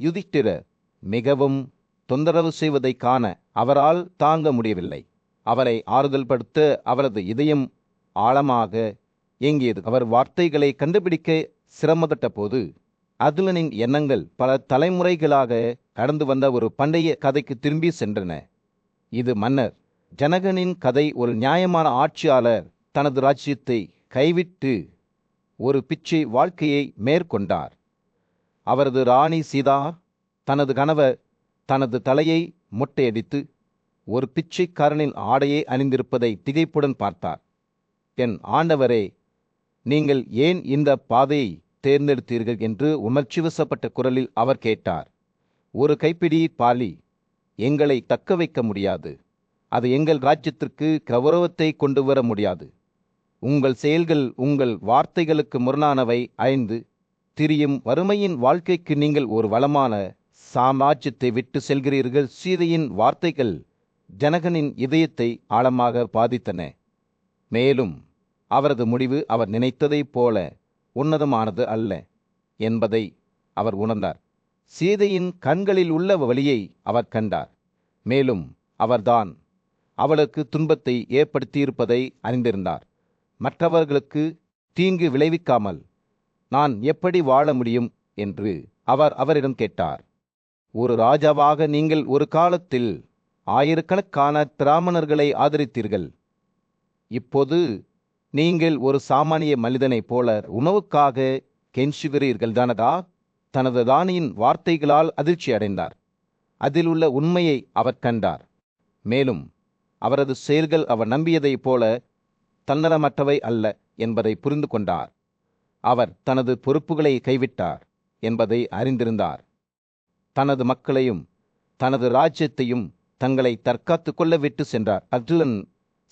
யுதிஷ்டிரர் மிகவும் தொந்தரவு செய்வதைக் காண அவரால் தாங்க முடியவில்லை. அவரை ஆறுதல் படுத்த அவரது இதயம் ஆழமாக ஏங்கியது. அவர் வார்த்தைகளை கண்டுபிடிக்க சிரமப்பட்ட போது அர்ஜுனனின் எண்ணங்கள் பல தலைமுறைகளாக கடந்து வந்த ஒரு பண்டைய கதைக்கு திரும்பி சென்றன. இது மன்னர் ஜனகனின் கதை. ஒரு நியாயமான ஆட்சியாளர் தனது ராஜ்யத்தை கைவிட்டு ஒரு பிச்சை வாழ்க்கையை மேற்கொண்டார். அவரது ராணி சீதா தனது கணவர் தனது தலையை மொட்டையடித்து ஒரு பிச்சைக்காரனின் ஆடையை அணிந்திருப்பதை திகைப்புடன் பார்த்தார். என் ஆண்டவரே, நீங்கள் ஏன் இந்த பாதையை தேர்ந்தெடுத்தீர்கள் என்று உணர்ச்சிவசப்பட்ட குரலில் அவர் கேட்டார். ஒரு கைப்பிடி பாலி எங்களை தக்க வைக்க முடியாது. அது எங்கள் ராஜ்யத்திற்கு கௌரவத்தை கொண்டு வர முடியாது. உங்கள் செயல்கள் உங்கள் வார்த்தைகளுக்கு முரணானவை. ஐந்து திரியும் வறுமையின் வாழ்க்கைக்கு நீங்கள் ஒரு வளமான சாம்ராஜ்யத்தை விட்டு செல்கிறீர்கள். சீதையின் வார்த்தைகள் ஜனகனின் இதயத்தை ஆழமாக பாதித்தன. மேலும் அவரது முடிவு அவர் நினைத்ததைப் போல உன்னதமானது அல்ல என்பதை அவர் உணர்ந்தார். சீதையின் கண்களில் உள்ள வலியை அவர் கண்டார். மேலும் அவர்தான் அவளுக்கு துன்பத்தை ஏற்படுத்தியிருப்பதை அறிந்திருந்தார். மற்றவர்களுக்கு தீங்கு விளைவிக்காமல் நான் எப்படி வாழ முடியும் என்று அவர் அவரிடம் கேட்டார். ஒரு ராஜாவாக நீங்கள் ஒரு காலத்தில் ஆயிரக்கணக்கான பிராமணர்களை ஆதரித்தீர்கள். இப்போது நீங்கள் ஒரு சாமானிய மனிதனைப் போல உணவுக்காக கெஞ்சுகிறீர்கள் தானதா? தனது ராணியின் வார்த்தைகளால் அதிர்ச்சி அடைந்தார். அதில் உள்ள உண்மையை அவர் கண்டார். மேலும் அவரது செயல்கள் அவர் நம்பியதைப் போல தன்னலமற்றவை அல்ல என்பதை புரிந்து கொண்டார். அவர் தனது பொறுப்புகளை கைவிட்டார் என்பதை அறிந்திருந்தார். தனது மக்களையும் தனது ராஜ்யத்தையும் தங்களை தற்காத்து கொள்ள விட்டு சென்றார். அர்ஜுனன்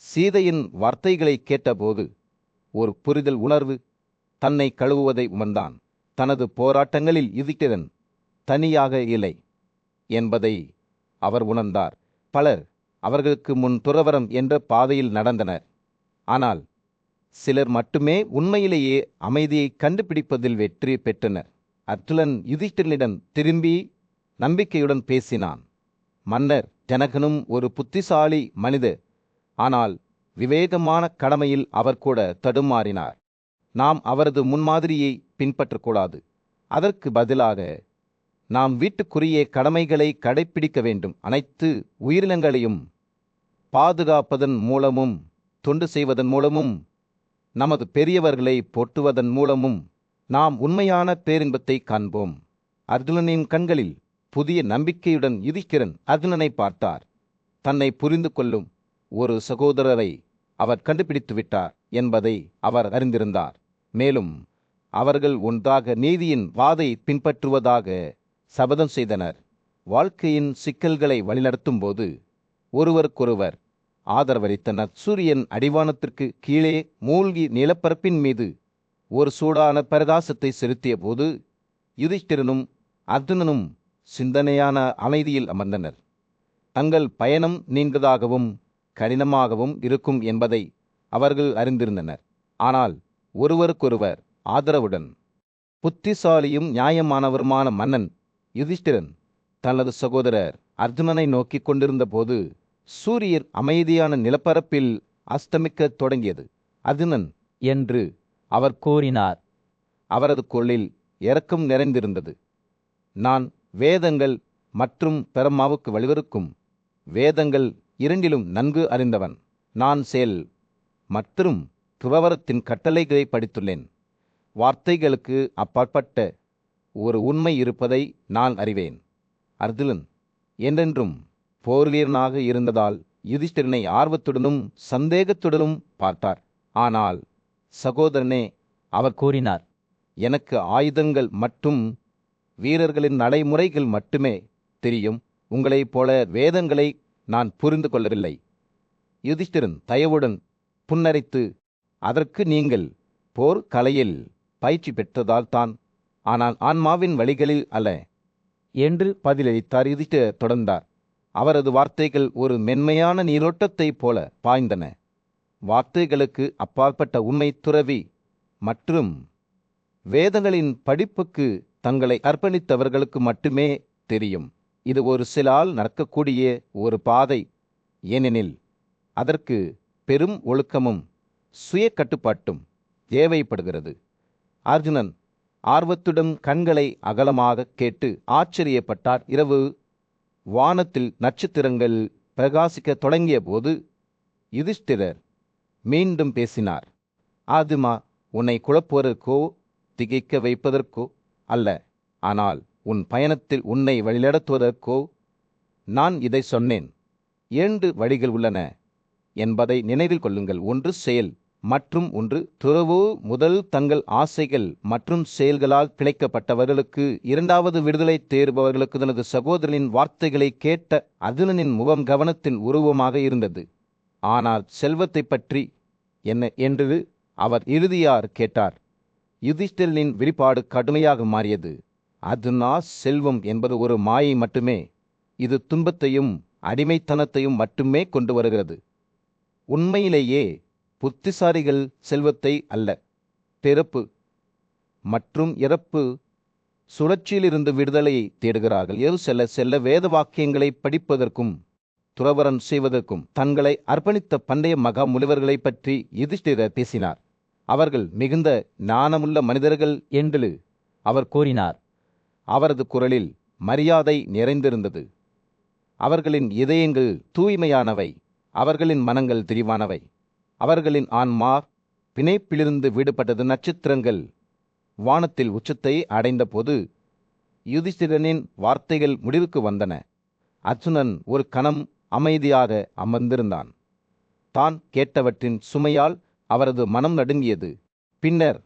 சீதையின் வார்த்தைகளை கேட்டபோது ஒரு புரிதல் உணர்வு தன்னை கழுவுவதை உணர்ந்தான். தனது போராட்டங்களில் யுதிஷ்டிரன் தனியாக இல்லை என்பதை அவர் உணர்ந்தார். பலர் அவர்களுக்கு முன் துறவரம் என்ற பாதையில் நடந்தனர். ஆனால் சிலர் மட்டுமே உண்மையிலேயே அமைதியை கண்டுபிடிப்பதில் வெற்றி பெற்றனர். அர்ஜுனன் யுதிஷ்டிரனிடம் திரும்பி நம்பிக்கையுடன் பேசினான். மன்னர் ஜனகனும் ஒரு புத்திசாலி மனிதர். ஆனால் விவேகமான கடமையில் அவர் கூட தடுமாறினார். நாம் அவரது முன்மாதிரியை பின்பற்றக்கூடாது. அதற்கு பதிலாக நாம் வீட்டுக்குரிய கடமைகளை கடைப்பிடிக்க வேண்டும். அனைத்து உயிரினங்களையும் பாதுகாப்பதன் மூலமும் தொண்டு செய்வதன் மூலமும் நமது பெரியவர்களை போற்றுவதன் மூலமும் நாம் உண்மையான பேரின்பத்தை காண்போம். அர்ஜுனனின் கண்களில் புதிய நம்பிக்கையுடன் யுதிஷ்டிரன் அர்ஜுனனை பார்த்தார். தன்னை புரிந்து கொள்ளும் ஒரு சகோதரரை அவர் கண்டுபிடித்து விட்டார் என்பதை அவர் அறிந்திருந்தார். மேலும் அவர்கள் ஒன்றாக நீதியின் பாதை பின்பற்றுவதாக சபதம் செய்தனர். வாழ்க்கையின் சிக்கல்களை வழிநடத்தும் போது ஒருவருக்கொருவர் ஆதரவளித்தனர். சூரியன் அடிவானத்திற்கு கீழே மூழ்கி நிலப்பரப்பின் மீது ஒரு சூடான பிரகாசத்தை செலுத்திய போது யுதிஷ்டிரனும் அர்ஜுனனும் சிந்தனையான அமைதியில் அமர்ந்தனர். தங்கள் பயணம் நீண்டதாகவும் கடினமாகவும் இருக்கும் என்பதை அவர்கள் அறிந்திருந்தனர். ஆனால் ஒருவருக்கொருவர் ஆதரவுடன் புத்திசாலியும் நியாயமானவருமான மன்னன் யுதிஷ்டிரன் தனது சகோதரர் அர்ஜுனனை நோக்கி கொண்டிருந்த போது சூரியன் அமைதியான நிலப்பரப்பில் அஸ்தமிக்கத் தொடங்கியது. அர்ஜுனன் என்று அவர் கூறினார். அவரது குரலில் இரக்கம் நிறைந்திருந்தது. நான் வேதங்கள் மற்றும் பிரம்மாவுக்கு வழிவகுக்கும் வேதங்கள் இரண்டிலும் நன்கு அறிந்தவன். நான் செயல் மற்றும் துறவரத்தின் கட்டளைகளை படித்துள்ளேன். வார்த்தைகளுக்கு அப்பாற்பட்ட ஒரு உண்மை இருப்பதை நான் அறிவேன். அர்ஜுனன் என்றென்றும் போர்வீரனாக இருந்ததால் யுதிஷ்டிரனை ஆர்வத்துடனும் சந்தேகத்துடனும் பார்த்தார். ஆனால் சகோதரனே, அவர் கூறினார், எனக்கு ஆயுதங்கள் மற்றும் வீரர்களின் நடைமுறைகள் மட்டுமே தெரியும். உங்களைப் போல வேதங்களை நான் புரிந்து கொள்ளவில்லை. யுதிஷ்டிரன் தயவுடன் புன்னரைத்து, அதற்கு நீங்கள் போர் கலையில் பயிற்சி பெற்றதால் தான், ஆனால் ஆன்மாவின் வழிகளில் அல்ல என்று பதிலளித்தார். யுதிஷ்டிரர் தொடர்ந்தார். அவரது வார்த்தைகள் ஒரு மென்மையான நீரோட்டத்தைப் போல பாய்ந்தன. வார்த்தைகளுக்கு அப்பாற்பட்ட உண்மை துறவி மற்றும் வேதங்களின் படிப்புக்கு தங்களை அர்ப்பணித்தவர்களுக்கு மட்டுமே தெரியும். இது ஒரு சிலால் நடக்கக்கூடிய ஒரு பாதை, ஏனெனில் அதற்கு பெரும் ஒழுக்கமும் சுய கட்டுப்பாட்டும் தேவைப்படுகிறது. அர்ஜுனன் ஆர்வத்துடன் கண்களை அகலமாக கேட்டு ஆச்சரியப்பட்டார். இரவு வானத்தில் நட்சத்திரங்கள் பிரகாசிக்க தொடங்கிய போது யுதிஷ்டிரர் மீண்டும் பேசினார். ஆதுமா, உன்னை குழப்புவதற்கோ திகைக்க வைப்பதற்கோ அல்ல, ஆனால் உன் பயணத்தில் உன்னை வழிநடத்துவதற்கோ நான் இதை சொன்னேன். 2 வழிகள் உள்ளன என்பதை நினைவில் கொள்ளுங்கள். ஒன்று செயல் மற்றும் ஒன்று துறவு. முதல் தங்கள் ஆசைகள் மற்றும் செயல்களால் பிழைக்கப்பட்டவர்களுக்கு, இரண்டாவது விடுதலை தேர்பவர்களுக்கு. தனது சகோதரனின் வார்த்தைகளை கேட்ட அர்ஜுனனின் முகம் கவனத்தின் உருவமாக இருந்தது. ஆனால் செல்வத்தை பற்றி என்ன என்று அவர் இறுதியார் கேட்டார். யுதிஷ்டிரனின் வெளிப்பாடு கடுமையாக மாறியது. அர்ஜுனா, செல்வம் என்பது ஒரு மாயை மட்டுமே. இது துன்பத்தையும் அடிமைத்தனத்தையும் மட்டுமே கொண்டு வருகிறது. உண்மையிலேயே புத்திசாலிகள் செல்வத்தை அல்ல, பிறப்பு மற்றும் இறப்பு சுழற்சியிலிருந்து விடுதலையை தேடுகிறார்கள். செல்ல செல்ல வேத வாக்கியங்களை படிப்பதற்கும் துறவரம் செய்வதற்கும் தங்களை அர்ப்பணித்த பண்டைய மகா முனிவர்களை பற்றி யுதிஷ்டிரர் பேசினார். அவர்கள் மிகுந்த ஞானமுள்ள மனிதர்கள் என்று அவர் கூறினார். அவரது குரலில் மரியாதை நிறைந்திருந்தது. அவர்களின் இதயங்கள் தூய்மையானவை, அவர்களின் மனங்கள் தெளிவானவை, அவர்களின் ஆன்மா பிணைப்பிலிருந்து விடுபட்டது. நட்சத்திரங்கள் வானத்தில் உச்சத்தை அடைந்த போது யுதிஷ்டிரனின் வார்த்தைகள் முடிவுக்கு வந்தன. அர்ஜுனன் ஒரு கணம் அமைதியாக அமர்ந்திருந்தான். தான் கேட்டவற்றின் சுமையால் அவரது மனம் நடுங்கியது. பின்னர்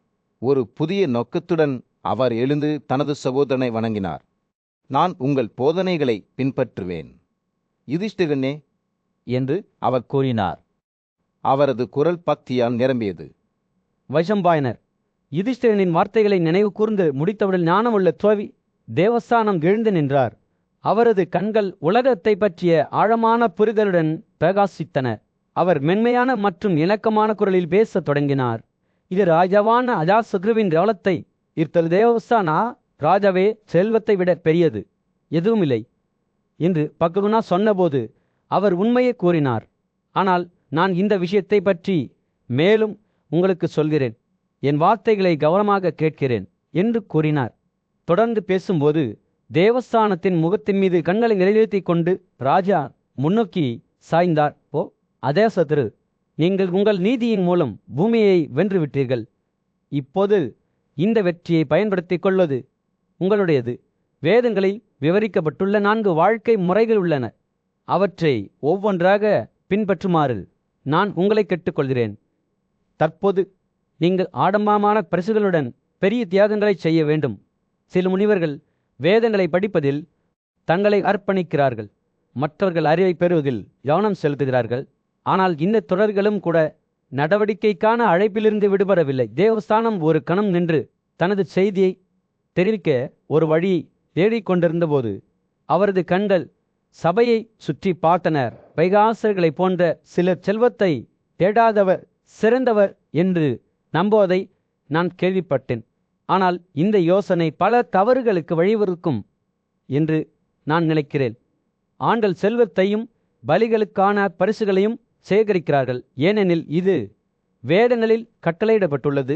ஒரு புதிய நோக்கத்துடன் அவர் எழுந்து தனது சகோதரனை வணங்கினார். நான் உங்கள் போதனைகளை பின்பற்றுவேன், யுதிஷ்டிரனே என்று அவர் கூறினார். அவரது குரல் பக்தியால் நிரம்பியது. வைஷம்பாயனர் யுதிஷ்டிரனின் வார்த்தைகளை நினைவு கூர்ந்து முடித்தவுடன் ஞானமுள்ள துறவி தேவஸ்தானம் எழுந்து நின்றார். அவரது கண்கள் உலகத்தை பற்றிய ஆழமான புரிதலுடன் பிரகாசித்தன. அவர் மென்மையான மற்றும் இணக்கமான குரலில் பேசத் தொடங்கினார். இது ராஜாவான அஜாசத்ருவின் காலத்தை ஈர்த்தது. தேவஸ்தானா, ராஜாவே, செல்வத்தை விட பெரியது எதுவுமில்லை என்று பககுனா சொன்னபோது அவர் உண்மையை கூறினார். ஆனால் நான் இந்த விஷயத்தை பற்றி மேலும் உங்களுக்கு சொல்கிறேன். என் வார்த்தைகளை கவனமாக கேட்கிறேன் என்று கூறினார். தொடர்ந்து பேசும்போது தேவஸ்தானத்தின் முகத்தின் மீது கண்களை நிலைநிறுத்தி கொண்டு ராஜா முன்னோக்கி சாய்ந்தார். ஓ அஜாசத்ரு, நீங்கள் உங்கள் நீதியின் மூலம் பூமியை வென்றுவிட்டீர்கள். இப்போது இந்த வெற்றியை பயன்படுத்திக் கொள்வது உங்களுடையது. வேதங்களில் விவரிக்கப்பட்டுள்ள 4 வாழ்க்கை முறைகள் உள்ளன. அவற்றை ஒவ்வொன்றாக பின்பற்றுமாறு நான் உங்களை கேட்டுக்கொள்கிறேன். தற்போது நீங்கள் ஆடம்பரமான பரிசுகளுடன் பெரிய தியாகங்களை செய்ய வேண்டும். சில முனிவர்கள் வேதங்களை படிப்பதில் தங்களை அர்ப்பணிக்கிறார்கள், மற்றவர்கள் அறிவை பெறுவதில் கவனம் செலுத்துகிறார்கள். ஆனால் இந்த தொடர்களும் கூட நடவடிக்கைக்கான அழைப்பிலிருந்து விடுபடவில்லை. தேவஸ்தானம் ஒரு கணம் நின்று தனது செய்தியை தெரிவிக்க ஒரு வழியை தேடிக்கொண்டிருந்த போது அவரது கண்கள் சபையை சுற்றி பார்த்தனர். வைகாசர்களைப் போன்ற சிலர் செல்வத்தை தேடாதவர் சிறந்தவர் என்று நம்புவதை நான் கேள்விப்பட்டேன். ஆனால் இந்த யோசனை பல தவறுகளுக்கு வழிவகுக்கும் என்று நான் நினைக்கிறேன். ஆண்கள் செல்வத்தையும் பலிகளுக்கான பரிசுகளையும் சேகரிக்கிறார்கள், ஏனெனில் இது வேதங்களில் கட்டளையிடப்பட்டுள்ளது.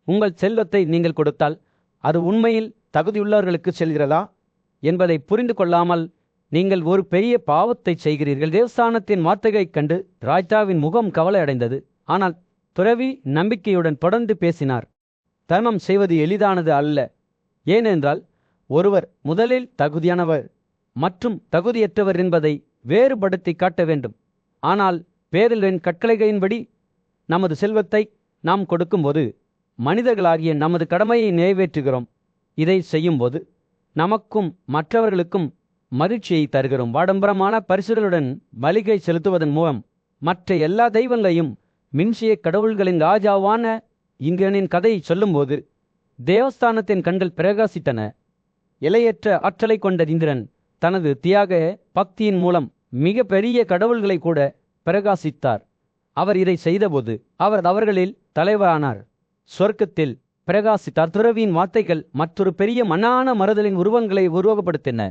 உங்கள் செல்வத்தை நீங்கள் கொடுத்தால் அது உண்மையில் தகுதியுள்ளவர்களுக்கு செல்கிறதா என்பதை புரிந்து கொள்ளாமல் நீங்கள் ஒரு பெரிய பாவத்தை செய்கிறீர்கள். தேவஸ்தானத்தின் வார்த்தைகளைக் கண்டு ராஜாவின் முகம் கவலை அடைந்தது. ஆனால் துறவி நம்பிக்கையுடன் தொடர்ந்து பேசினார். தர்மம் செய்வது எளிதானது அல்ல, ஏனென்றால் ஒருவர் முதலில் தகுதியானவர் மற்றும் தகுதியற்றவர் என்பதை வேறுபடுத்தி காட்ட வேண்டும். ஆனால் பேரலின் கட்டளைகளின்படி நமது செல்வத்தை நாம் கொடுக்கும்போது மனிதர்களாகிய நமது கடமையை நிறைவேற்றுகிறோம். இதை செய்யும்போது நமக்கும் மற்றவர்களுக்கும் மகிழ்ச்சியை தருகிறோம். ஆடம்பரமான பரிசுகளுடன் பலிகை செலுத்துவதன் மூலம் மற்ற எல்லா தெய்வங்களையும் மின்சிய கடவுள்களின் ராஜாவான இந்திரனின் கதையை சொல்லும்போது தேவஸ்தானத்தின் கண்கள் பிரகாசித்தன. இலையற்ற ஆற்றலை கொண்ட இந்திரன் தனது தியாக பக்தியின் மூலம் மிக பெரிய கடவுள்களை கூட பிரகாசித்தார். அவர் இதை செய்தபோது அவர் அவர்களில் தலைவரானார். சொர்க்கத்தில் பிரகாசித்தார். துறவியின் வார்த்தைகள் மற்றொரு பெரிய மண்ணான மறுதலின் உருவங்களை உருவகப்படுத்தின.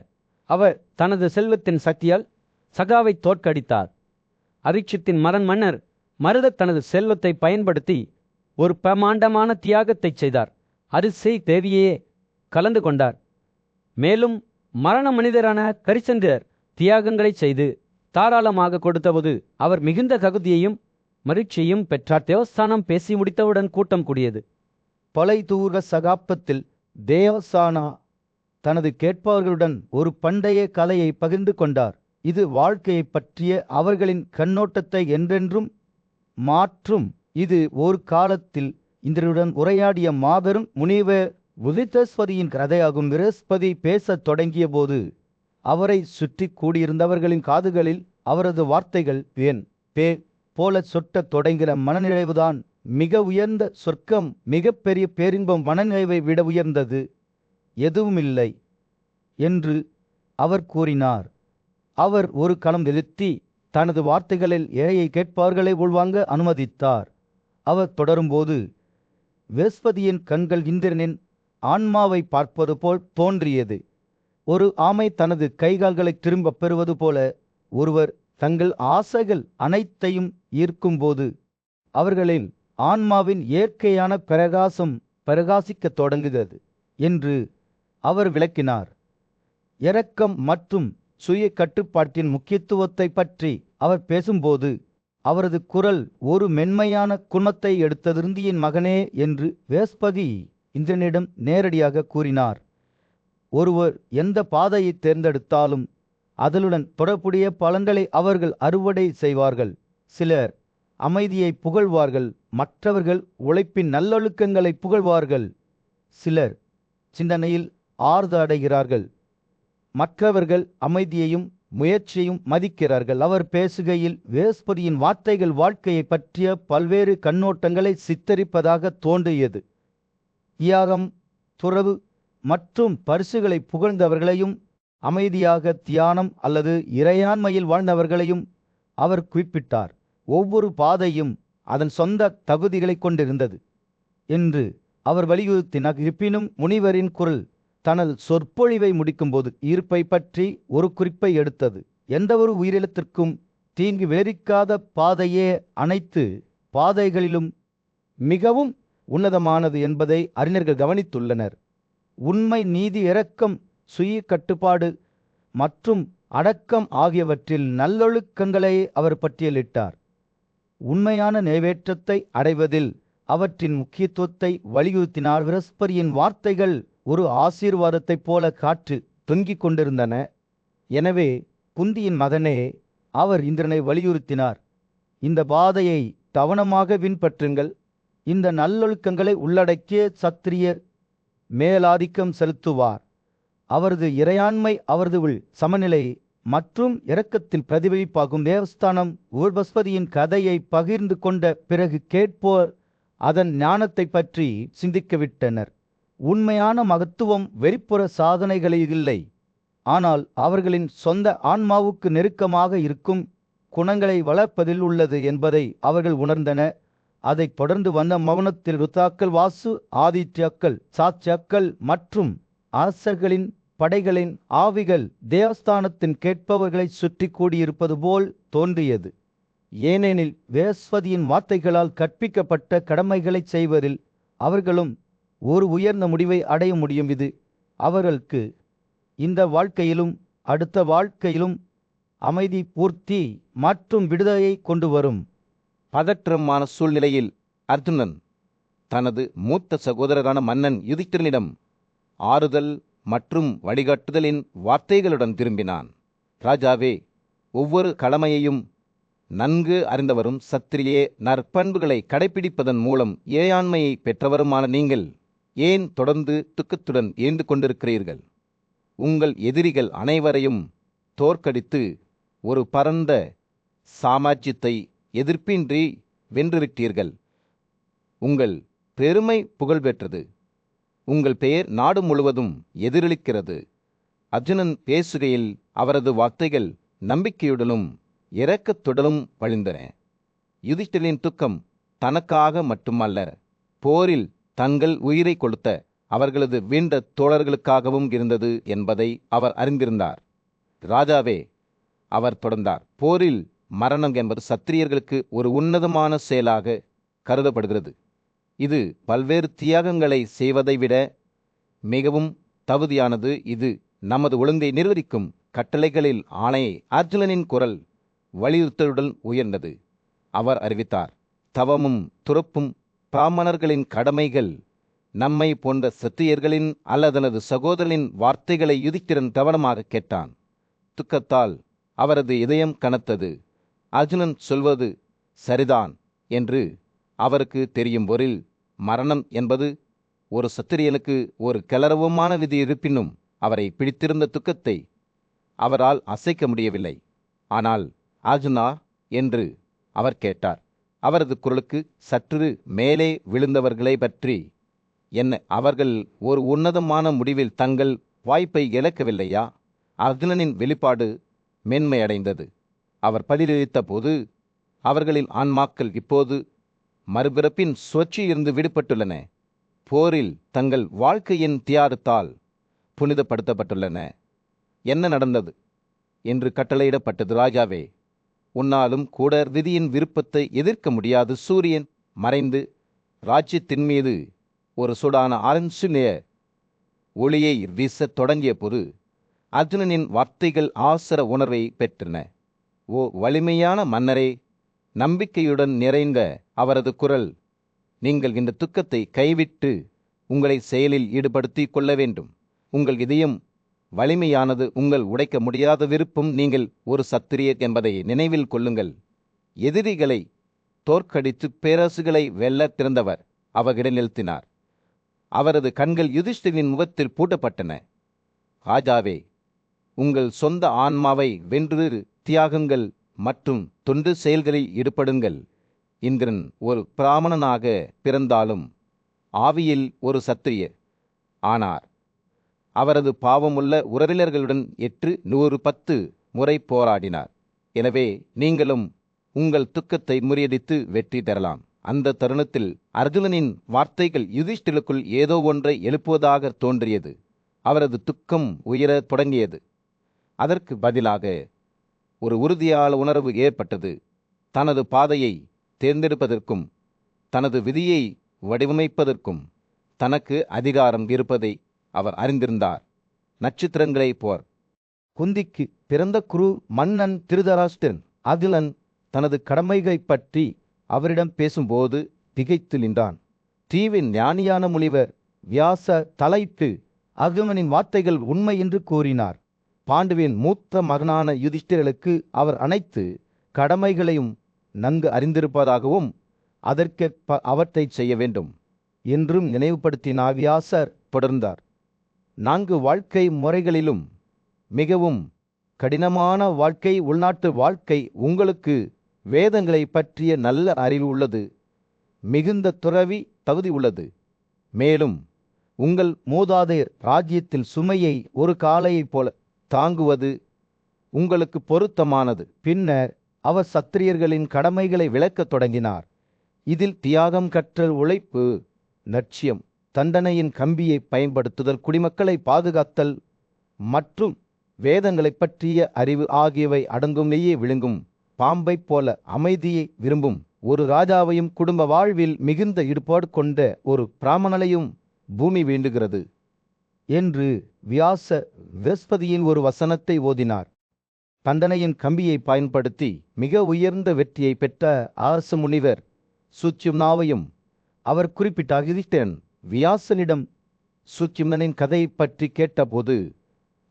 அவர் தனது செல்வத்தின் சக்தியால் சகாவை தோற்கடித்தார். அரிட்சத்தின் மன்னர் மருத தனது செல்வத்தை பயன்படுத்தி ஒரு பிரமாண்டமான தியாகத்தை செய்தார். அரிசை தேவியே கலந்து கொண்டார். மேலும் மரண மனிதரான கரிசந்திரர் தியாகங்களை செய்து தாராளமாக கொடுத்தபோது அவர் மிகுந்த தகுதியையும் மகிழ்ச்சியையும் பெற்றார். தேவஸ்தானம் பேசி முடித்தவுடன் கூட்டம் கூடியது. பழைதூர சகாப்தத்தில் தேவசானா தனது கேட்பவர்களுடன் ஒரு பண்டைய கலையை பகிர்ந்து கொண்டார். இது வாழ்க்கையை பற்றிய அவர்களின் கண்ணோட்டத்தை என்றென்றும் மாற்றும். இது ஒரு காலத்தில் இந்திரனுடன் உரையாடிய மாபெரும் முனிவர் உதித்தஸ்வதியின் கதையாகும். பிரகஸ்பதி பேசத் தொடங்கிய போது அவரை சுற்றி கூடியிருந்தவர்களின் காதுகளில் அவரது வார்த்தைகள் வேன் பே போல சொட்டத் தொடங்கின. மனநிறைவுதான் மிக உயர்ந்த சொர்க்கம், மிக பெரிய பேரின்பம் மனநிறைவை விட உயர்ந்தது எதுவுமில்லை என்று அவர் கூறினார். அவர் ஒரு களம் நிறுத்தி தனது வார்த்தைகளில் ஏழையை கேட்பார்களை உள்வாங்க அனுமதித்தார். அவர் தொடரும்போது, பிரகஸ்பதியின் கண்கள் இந்திரனின் ஆன்மாவை பார்ப்பது போல் தோன்றியது. ஒரு ஆமை தனது கைகால்களை திரும்பப் பெறுவது போல ஒருவர் தங்கள் ஆசைகள் அனைத்தையும் ஈர்க்கும்போது அவர்களின் ஆன்மாவின் இயற்கையான பிரகாசம் பிரகாசிக்கத் தொடங்குகிறது என்று அவர் விளக்கினார். இரக்கம் மற்றும் சுய கட்டுப்பாட்டின் முக்கியத்துவத்தை பற்றி அவர் பேசும்போது அவரது குரல் ஒரு மென்மையான குணத்தை எடுத்தது. இந்தியின் மகனே என்று பிரகஸ்பதி இந்திரனிடம் நேரடியாக கூறினார். ஒருவர் எந்த பாதையை தேர்ந்தெடுத்தாலும் அதனுடன் தொடர்புடைய பலன்களை அவர்கள் அறுவடை செய்வார்கள். சிலர் அமைதியை புகழ்வார்கள், மற்றவர்கள் உழைப்பின் நல்லொழுக்கங்களை புகழ்வார்கள். சிலர் சிந்தனையில் ஆர்ந்து அடைகிறார்கள், மற்றவர்கள் அமைதியையும் முயற்சியையும் மதிக்கிறார்கள். அவர் பேசுகையில் பிரகஸ்பதியின் வார்த்தைகள் வாழ்க்கையை பற்றிய பல்வேறு கண்ணோட்டங்களை சித்தரிப்பதாக தோன்றியது. தியாகம், துறவு மற்றும் பரிசுகளை புகழ்ந்தவர்களையும் அமைதியாக தியானம் அல்லது இறையாண்மையில் வாழ்ந்தவர்களையும் அவர் குறிப்பிட்டார். ஒவ்வொரு பாதையும் அதன் சொந்த தகுதிகளை கொண்டிருந்தது என்று அவர் வலியுறுத்தினார். இருப்பினும் முனிவரின் குரல் தனது சொற்பொழிவை முடிக்கும்போது ஈர்ப்பை பற்றி ஒரு குறிப்பை எடுத்தது. எந்தவொரு உயிரினத்திற்கும் தீங்கு விளைவிக்காத பாதையே அனைத்து பாதைகளிலும் மிகவும் உன்னதமானது என்பதை அறிஞர்கள் கவனித்துள்ளனர். உண்மை, நீதி, இரக்கம், சுய கட்டுப்பாடு மற்றும் அடக்கம் ஆகியவற்றில் நல்லொழுக்கங்களை அவர் பட்டியலிட்டார். உண்மையான நிறைவேற்றத்தை அடைவதில் அவற்றின் முக்கியத்துவத்தை வலியுறுத்தினார். பிரகஸ்பதியின் வார்த்தைகள் ஒரு ஆசீர்வாதத்தைப் போல காற்றில் தொங்கிக் கொண்டிருந்தன. எனவே குந்தியின் மகனே, அவர் இந்திரனை வலியுறுத்தினார், இந்த பாதையை கவனமாக பின்பற்றுங்கள். இந்த நல்லொழுக்கங்களை உள்ளடக்கிய சத்திரியர் மேலாதிக்கம் செலுத்துவார். அவரது இறையாண்மை, அவரது சமநிலை மற்றும் இரக்கத்தின் பிரதிபலிப்பாகும். தேவஸ்தானம் பிரகஸ்பதியின் கதையை பகிர்ந்து கொண்ட பிறகு கேட்போர் அதன் ஞானத்தை பற்றி சிந்திக்கவிட்டனர். உண்மையான மகத்துவம் வெளிப்புற சாதனைகளில் இல்லை, ஆனால் அவர்களின் சொந்த ஆன்மாவுக்கு நெருக்கமாக இருக்கும் குணங்களை வளர்ப்பதில் உள்ளது என்பதை அவர்கள் உணர்ந்தனர். அதைத் தொடர்ந்து வந்த மௌனத்தில் ருத்தாக்கள், வாசு, ஆதித்யாக்கள், சாட்சியாக்கள் மற்றும் அரசர்களின் படைகளின் ஆவிகள் தேவஸ்தானத்தின் கேட்பவர்களை சுற்றி கூடியிருப்பது போல் தோன்றியது. ஏனெனில் பிரகஸ்பதியின் வார்த்தைகளால் கற்பிக்கப்பட்ட கடமைகளை செய்வதில் அவர்களும் ஒரு உயர்ந்த முடிவை அடைய முடியும். இது அவர்களுக்கு இந்த வாழ்க்கையிலும் அடுத்த வாழ்க்கையிலும் அமைதி, பூர்த்தி மற்றும் விடுதலையை கொண்டு வரும். பதற்றமான சூழ்நிலையில் அர்ஜுனன் தனது மூத்த சகோதரரான மன்னன் யுதிஷ்டிரனிடம் ஆறுதல் மற்றும் வழிகாட்டுதலின் வார்த்தைகளுடன் திரும்பினான். ராஜாவே, ஒவ்வொரு கடமையையும் நன்கு அறிந்தவரும் சத்திரியே நற்பண்புகளை கடைபிடிப்பதன் மூலம் இறையாண்மையை பெற்றவருமான நீங்கள் ஏன் தொடர்ந்து துக்கத்துடன் ஏந்து கொண்டிருக்கிறீர்கள்? உங்கள் எதிரிகள் அனைவரையும் தோற்கடித்து ஒரு பரந்த சாம்ராஜ்யத்தை எதிர்ப்பின்றி வென்றுவிட்டீர்கள். உங்கள் பெருமை புகழ்பெற்றது. உங்கள் பெயர் நாடு முழுவதும் எதிரொலிக்கிறது. அர்ஜுனன் பேசுகையில் அவரது வார்த்தைகள் நம்பிக்கையுடனும் இரக்கத்துடனும் வழிந்தன. யுதிஷ்டிரனின் துக்கம் தனக்காக மட்டுமல்ல, போரில் தங்கள் உயிரை கொடுத்த அவர்களது வீண்ட தோழர்களுக்காகவும் இருந்தது என்பதை அவர் அறிந்திருந்தார். ராஜாவே, அவர் தொடர்ந்தார், போரில் மரணம் என்பது சத்திரியர்களுக்கு ஒரு உன்னதமான செயலாக கருதப்படுகிறது. இது பல்வேறு தியாகங்களை செய்வதை விட மிகவும் தகுதியானது. இது நமது ஒழுங்கை நிர்வகிக்கும் கட்டளைகளில் ஆணையை அர்ஜுனனின் குரல் வலியுறுத்தலுடன் உயர்ந்தது. அவர் அறிவித்தார், தவமும் துறப்பும் பிராமணர்களின் கடமைகள். நம்மை போன்ற சத்திரியர்களின் அல்லதனது சகோதரனின் வார்த்தைகளை யுதிஷ்டிரன் கவனமாக கேட்டான். துக்கத்தால் அவரது இதயம் கனத்தது. அர்ஜுனன் சொல்வது சரிதான் என்று அவருக்கு தெரியும். போரில் மரணம் என்பது ஒரு சத்திரியனுக்கு ஒரு கிளறவமான விதி இருப்பினும் அவரை பிடித்திருந்த துக்கத்தை அவரால் அசைக்க முடியவில்லை. ஆனால் அர்ஜுனா என்று அவர் கேட்டார். அவரது குரலுக்கு சற்று மேலே விழுந்தவர்களை பற்றி என்ன? அவர்கள் ஒரு உன்னதமான முடிவில் தங்கள் வாய்ப்பை இழக்கவில்லையா? அர்ஜுனனின் வெளிப்பாடு மேன்மையடைந்தது. அவர் பதிலளித்த போது, அவர்களின் ஆன்மாக்கள் இப்போது மறுபிறப்பின் சுழற்சியிலிருந்து விடுபட்டுள்ளன. போரில் தங்கள் வாழ்க்கையின் தியாகத்தால் புனிதப்படுத்தப்பட்டுள்ளன. என்ன நடந்தது என்று கட்டளையிடப்பட்டது. ராஜாவே, உன்னாலும் கூட விதியின் விருப்பத்தை எதிர்க்க முடியாது. சூரியன் மறைந்து ராஜ்யத்தின் மீது ஒரு சூடான ஆரஞ்சுநிற ஒளியை வீசத் தொடங்கிய போது அர்ஜுனனின் வார்த்தைகள் ஆசர உணர்வை பெற்றன. ஓ வலிமையான மன்னரே! நம்பிக்கையுடன் நிறைந்த அவரது குரல், நீங்கள் இந்த துக்கத்தை கைவிட்டு உங்களை செயலில் ஈடுபடுத்திக் கொள்ள வேண்டும். உங்கள் இதயம் வலிமையானது, உங்கள் உடைக்க முடியாத விருப்பம். நீங்கள் ஒரு சத்திரியர் என்பதை நினைவில் கொள்ளுங்கள். எதிரிகளை தோற்கடித்து பேரரசுகளை வெல்ல திறந்தவர் அவர் இடைநிறுத்தினார். அவரது கண்கள் யுதிஷ்டிரின் முகத்தில் பூட்டப்பட்டன. ராஜாவே, உங்கள் சொந்த ஆன்மாவை வென்று தியாகங்கள் மற்றும் தொண்டு செயல்களில் ஈடுபடுங்கள். இந்திரன் ஒரு பிராமணனாக பிறந்தாலும் ஆவியில் ஒரு சத்திரியர் ஆனார். அவரது பாவமுள்ள உறவினர்களுடன் 110 முறை போராடினார். எனவே நீங்களும் உங்கள் துக்கத்தை முறியடித்து வெற்றி பெறலாம். அந்த தருணத்தில் அர்ஜுனனின் வார்த்தைகள் யுதிஷ்டிருக்குள் ஏதோ ஒன்றை எழுப்புவதாக தோன்றியது. அவரது துக்கம் உயரத் தொடங்கியது. அதற்கு பதிலாக ஒரு உறுதியான உணர்வு ஏற்பட்டது. தனது பாதையை தேர்ந்தெடுப்பதற்கும் தனது விதியை வடிவமைப்பதற்கும் தனக்கு அதிகாரம் இருப்பதை அவர் அறிந்திருந்தார். நட்சத்திரங்களைப் போர் குந்திக்கு பிறந்த குரு மன்னன் திருதராஷ்டிரன் அர்ஜுனன் தனது கடமைகளைப் பற்றி அவரிடம் பேசும்போது திகைத்து நின்றான். தீவின் ஞானியான முனிவர் வியாச தலையிட்டு அர்ஜுனனின் வார்த்தைகள் உண்மை என்று கூறினார். பாண்டுவின் மூத்த மகனான யுதிஷ்டிரனுக்கு அவர் அனைத்து கடமைகளையும் நன்கு அறிந்திருப்பதாகவும் அதற்கேற்ப அவற்றை செய்ய வேண்டும் என்றும் நினைவுபடுத்தினார். வியாசர் தொடர்ந்தார், 4 வாழ்க்கை முறைகளிலும் மிகவும் கடினமான வாழ்க்கை உள்நாட்டு வாழ்க்கை. உங்களுக்கு வேதங்களை பற்றிய நல்ல அறிவு உள்ளது. மிகுந்த துறவி தகுதி உள்ளது. மேலும் உங்கள் மூதாதையர் ராஜ்யத்தில் சுமையை ஒரு காளையைப் போல தாங்குவது உங்களுக்கு பொருத்தமானது. பின்னர் அவர் சத்திரியர்களின் கடமைகளை விளக்கத் தொடங்கினார். இதில் தியாகம், கற்றல், உழைப்பு, லட்சியம், தண்டனையின் கம்பியை பயன்படுத்துதல், குடிமக்களை பாதுகாத்தல் மற்றும் வேதங்களைப் பற்றிய அறிவு ஆகியவை அடங்கும். நெய்யை விழுங்கும் பாம்பைப் போல அமைதியை விரும்பும் ஒரு ராஜாவையும் குடும்ப வாழ்வில் மிகுந்த ஈடுபாடு கொண்ட ஒரு பிராமணனையும் பூமி வேண்டுகிறது என்று வியாச விரஸ்பதியின் ஒரு வசனத்தை ஓதினார். தண்டனையின் கம்பியை பயன்படுத்தி மிக உயர்ந்த வெற்றியை பெற்ற அரச முனிவர் சுச்சிம்னாவையும் அவர் குறிப்பிட்டார். யுதிஷ்டிரன் வியாசனிடம் சுச்சிம்னனின் கதையை பற்றி கேட்டபோது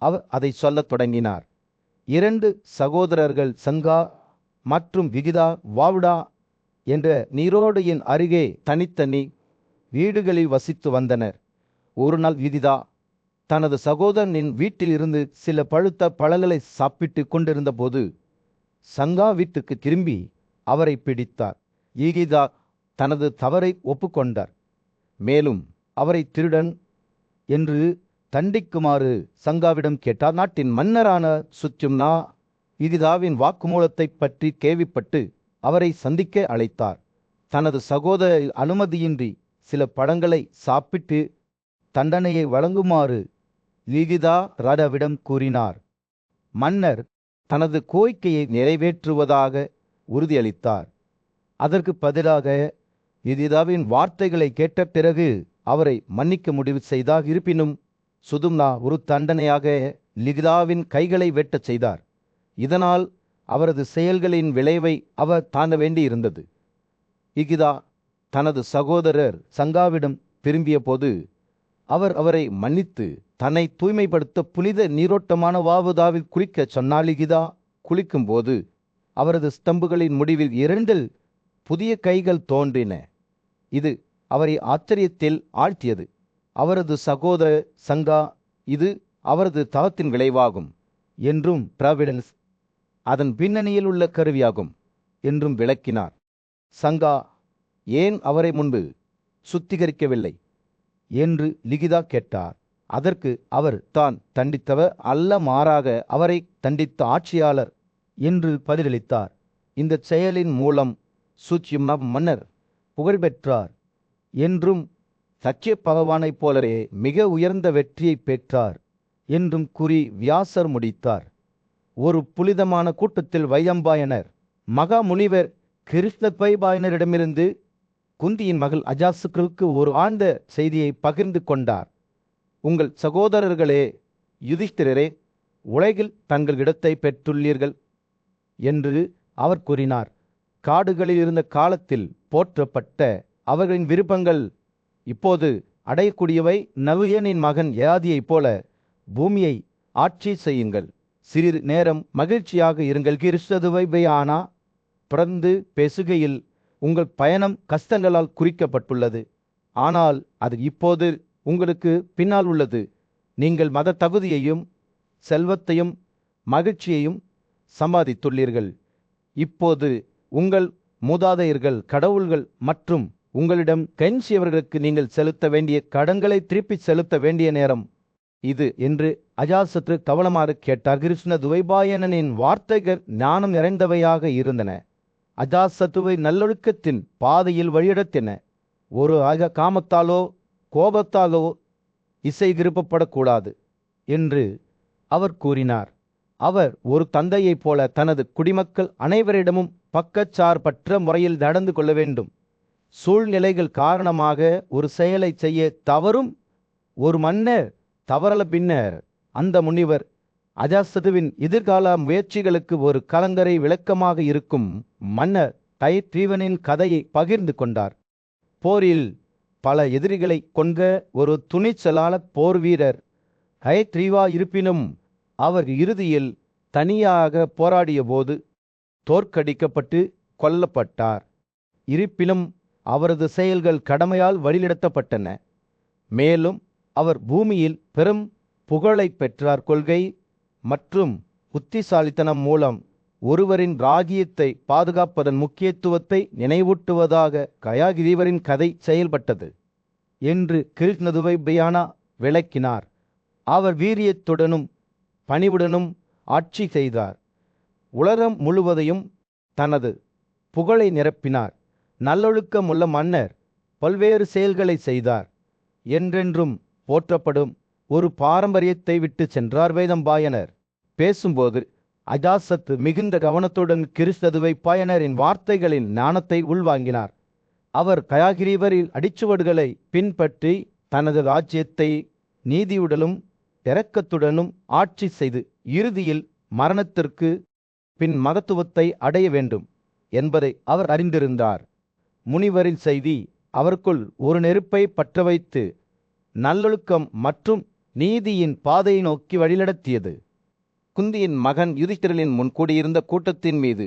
அவர் அதை சொல்லத் தொடங்கினார். 2 சகோதரர்கள் சங்கா மற்றும் விகிதா வாவுடா என்ற நீரோடையின் அருகே தனித்தனி வீடுகளில் வசித்து வந்தனர். ஒரு நாள் விகிதா தனது சகோதரனின் வீட்டில் இருந்து சில பழுத்த பழங்களை சாப்பிட்டு கொண்டிருந்த போது சங்கா வீட்டுக்கு திரும்பி அவரை பிடித்தார். விகிதா தனது தவறை ஒப்புக்கொண்டார். மேலும் அவரை திருடன் என்று தண்டிக்குமாறு சங்காவிடம் கேட்டார். நாட்டின் மன்னரான சுச்சும்னா விகிதாவின் வாக்குமூலத்தை பற்றி கேள்விப்பட்டு அவரை சந்திக்க அழைத்தார். தனது சகோதர அனுமதியின்றி சில பழங்களை சாப்பிட்டு தண்டனையை வழங்குமாறு லிகிதா ராஜாவிடம் கூறினார். மன்னர் தனது கோரிக்கையை நிறைவேற்றுவதாக உறுதியளித்தார். அதற்கு பதிலாக லிகிதாவின் வார்த்தைகளை கேட்ட பிறகு அவரை மன்னிக்க முடிவு செய்தார். இருப்பினும் சுதும்னா ஒரு தண்டனையாக லிகிதாவின் கைகளை வெட்டச் செய்தார். இதனால் அவரது செயல்களின் விளைவை அவர் தாண்ட வேண்டியிருந்தது. லிகிதா தனது சகோதரர் சங்காவிடம் திரும்பிய போது அவர் அவரை மன்னித்து தன்னை தூய்மைப்படுத்த புனித நீரோட்டமான வாவுதாவில் குளிக்கச் சொன்னார். லிகிதா குளிக்கும்போது அவரது ஸ்தம்புகளின் முடிவில் 2 புதிய கைகள் தோன்றின. இது அவரை ஆச்சரியத்தில் ஆழ்த்தியது. அவரது சகோதரர் சங்கா, இது அவரது தவத்தின் விளைவாகும் என்றும் ப்ராவிடன்ஸ் அதன் பின்னணியில் உள்ள கருவியாகும் என்றும் விளக்கினார். சங்கா ஏன் அவரை முன்பு சுத்திகரிக்கவில்லை என்று லிகிதா கேட்டார். அதற்கு அவர் தான் தண்டித்தவர் அல்ல, மாறாக அவரை தண்டித்த ஆட்சியாளர் என்று பதிலளித்தார். இந்த செயலின் மூலம் சுச்சிம்னா மன்னர் புகழ்பெற்றார் என்றும் சத்திய பகவானைப் போலவே மிக உயர்ந்த வெற்றியை பெற்றார் என்றும் கூறி வியாசர் முடித்தார். ஒரு புனிதமான கூட்டத்தில் வையம்பாயனர் மகா முனிவர் கிருஷ்ணபைபாயனரிடமிருந்து குந்தியின் மகள் அஜாசுக்கு ஒரு ஆழ்ந்த செய்தியை பகிர்ந்து கொண்டார். உங்கள் சகோதரர்களே யுதிஷ்டிரரே உலகில் தங்கள் இடத்தை பெற்றுள்ளீர்கள் என்று அவர் கூறினார். காடுகளில் இருந்த காலத்தில் போற்றப்பட்ட அவர்களின் விருப்பங்கள் இப்போது அடையக்கூடியவை. நவியனின் மகன் யயாதியைப் போல பூமியை ஆட்சி செய்யுங்கள். சிறிது நேரம் மகிழ்ச்சியாக இருங்கள். கிருஷ்ணதுவைபையானா பிறந்து பேசுகையில் உங்கள் பயணம் கஷ்டங்களால் குறிக்கப்பட்டுள்ளது. ஆனால் அது இப்போது உங்களுக்கு பின்னால் உள்ளது. நீங்கள் மத தகுதியையும் செல்வத்தையும் மகிழ்ச்சியையும் சம்பாதித்துள்ளீர்கள். இப்போது உங்கள் மூதாதையர்கள் கடவுள்கள் மற்றும் உங்களிடம் கெஞ்சியவர்களுக்கு நீங்கள் செலுத்த வேண்டிய கடன்களை திருப்பிச் செலுத்த வேண்டிய நேரம் இது என்று அஜாசத்து கவனமாக கேட்டார். கிருஷ்ண துவைபாயனனின் வார்த்தைகள் ஞானம் நிறைந்தவையாக இருந்தன. அஜாசத்துவை நல்லொழுக்கத்தின் பாதையில் வழியடத்தின. ஒரு காமத்தாலோ கோபத்தாலோ இசை திருப்பப்படக்கூடாது என்று அவர் கூறினார். அவர் ஒரு தந்தையைப் போல தனது குடிமக்கள் அனைவரிடமும் பக்கச்சார்பற்ற முறையில் நடந்து கொள்ள வேண்டும். சூழ்நிலைகள் காரணமாக ஒரு செயலை செய்ய தவறும் ஒரு மன்னர் தவறல பின்னர் அந்த முனிவர் அஜாசத்துவின் எதிர்கால முயற்சிகளுக்கு ஒரு கலங்கரை விளக்கமாக இருக்கும் மன்னர் தைத்ரீவனின் கதையை பகிர்ந்து கொண்டார். போரில் பல எதிரிகளை கொண்ட ஒரு துணிச்சலான போர் வீரர் ஹயத்ரீவா. இருப்பினும் அவர் இறுதியில் தனியாக போராடிய போது தோற்கடிக்கப்பட்டு கொல்லப்பட்டார். இருப்பினும் அவரது செயல்கள் கடமையால் வழிநடத்தப்பட்டன. மேலும் அவர் பூமியில் பெரும் புகழை பெற்றார். கொள்கை மற்றும் புத்திசாலித்தனம் மூலம் ஒருவரின் ராஜ்யத்தை பாதுகாப்பதன் முக்கியத்துவத்தை நினைவூட்டுவதாக கயாகிரீவரின் கதை செயல்பட்டது என்று கிருஷ்ணதுவைபையானா விளக்கினார். அவர் வீரியத்துடனும் பணிவுடனும் ஆட்சி செய்தார். உலகம் முழுவதையும் தனது புகழை நிரப்பினார். நல்லொழுக்கமுள்ள மன்னர் பல்வேறு செயல்களை செய்தார். என்றென்றும் போற்றப்படும் ஒரு பாரம்பரியத்தை விட்டு சென்றார். வேதம்பாயனர் பேசும்போது அஜாசத்து மிகுந்த கவனத்துடன் கிருஷ்ணதுவைபாயனரின் வார்த்தைகளின் ஞானத்தை உள்வாங்கினார். அவர் கயாகிரீவரின் அடிச்சுவடுகளை பின்பற்றி தனது ராஜ்யத்தை நீதியுடனும் இரக்கத்துடனும் ஆட்சி செய்து இறுதியில் மரணத்திற்கு பின் மகத்துவத்தை அடைய வேண்டும் என்பதை அவர் அறிந்திருந்தார். முனிவரின் செய்தி அவருக்குள் ஒரு நெருப்பை பற்ற வைத்து நல்லொழுக்கம் மற்றும் நீதியின் பாதையை நோக்கி வழிநடத்தியது. குந்தியின் மகன் யுதிஷ்டிரனின் முன் கூடியிருந்த கூட்டத்தின் மீது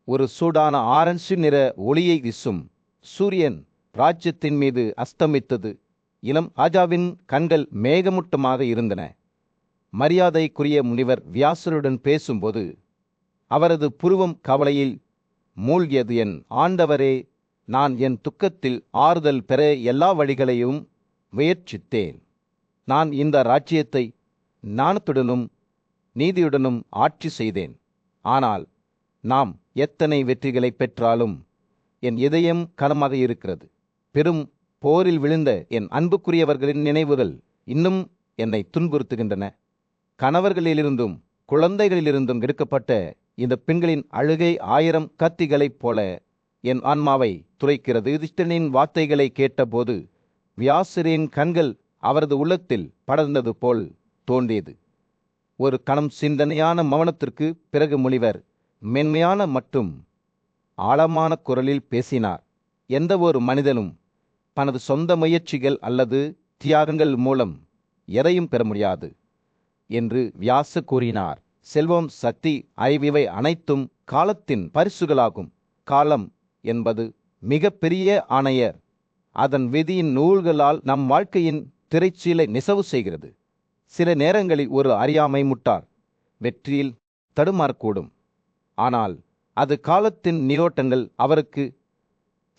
ஒரு சூடான ஆரஞ்சு நிற ஒளியை வீசும் சூரியன் ராஜ்யத்தின் மீது அஸ்தமித்தது. இளம் ராஜாவின் கண்கள் மேகமூட்டமாக இருந்தன. மரியாதைக்குரிய முனிவர் வியாசருடன் பேசும்போது அவரது புருவம் கவலையில் மூழ்கியது. என் ஆண்டவரே, நான் என் துக்கத்தில் ஆறுதல் பெற எல்லா வழிகளையும் முயற்சித்தேன். நான் இந்த ராஜ்யத்தை ஞானத்துடனும் நீதியுடனும் ஆட்சி செய்தேன். ஆனால் நாம் எத்தனை வெற்றிகளை பெற்றாலும் என் இதயம் கனமாக இருக்கிறது. பெரும் போரில் விழுந்த என் அன்புக்குரியவர்களின் நினைவுகள் இன்னும் என்னை துன்புறுத்துகின்றன. கணவர்களிலிருந்தும் குழந்தைகளிலிருந்தும் எடுக்கப்பட்ட இந்த பெண்களின் அழுகை 1000 கத்திகளைப் போல என் ஆன்மாவை துளைக்கிறது. யுதிஷ்டனின் வார்த்தைகளை கேட்டபோது வியாசரின் கண்கள் அவரது உள்ளத்தில் படர்ந்தது போல் தோன்றியது. ஒரு கணம் சிந்தனையான மௌனத்திற்கு பிறகு முனிவர் மென்மையான மற்றும் ஆழமான குரலில் பேசினார். எந்த ஒரு மனிதனும் தனது சொந்த முயற்சிகள் அல்லது தியாகங்கள் மூலம் எதையும் பெற முடியாது என்று வியாசர் கூறினார். செல்வம், சக்தி, அறிவிவை அனைத்தும் காலத்தின் பரிசுகளாகும். காலம் என்பது மிக பெரிய ஆணையர். அதன் விதியின் நூல்களால் நம் வாழ்க்கையின் திரைச்சீலை நெசவு செய்கிறது. சில நேரங்களில் ஒரு அறியாமை முட்டார் வெற்றியில் தடுமாறக்கூடும். ஆனால் அது காலத்தின் நீரோட்டங்கள் அவருக்கு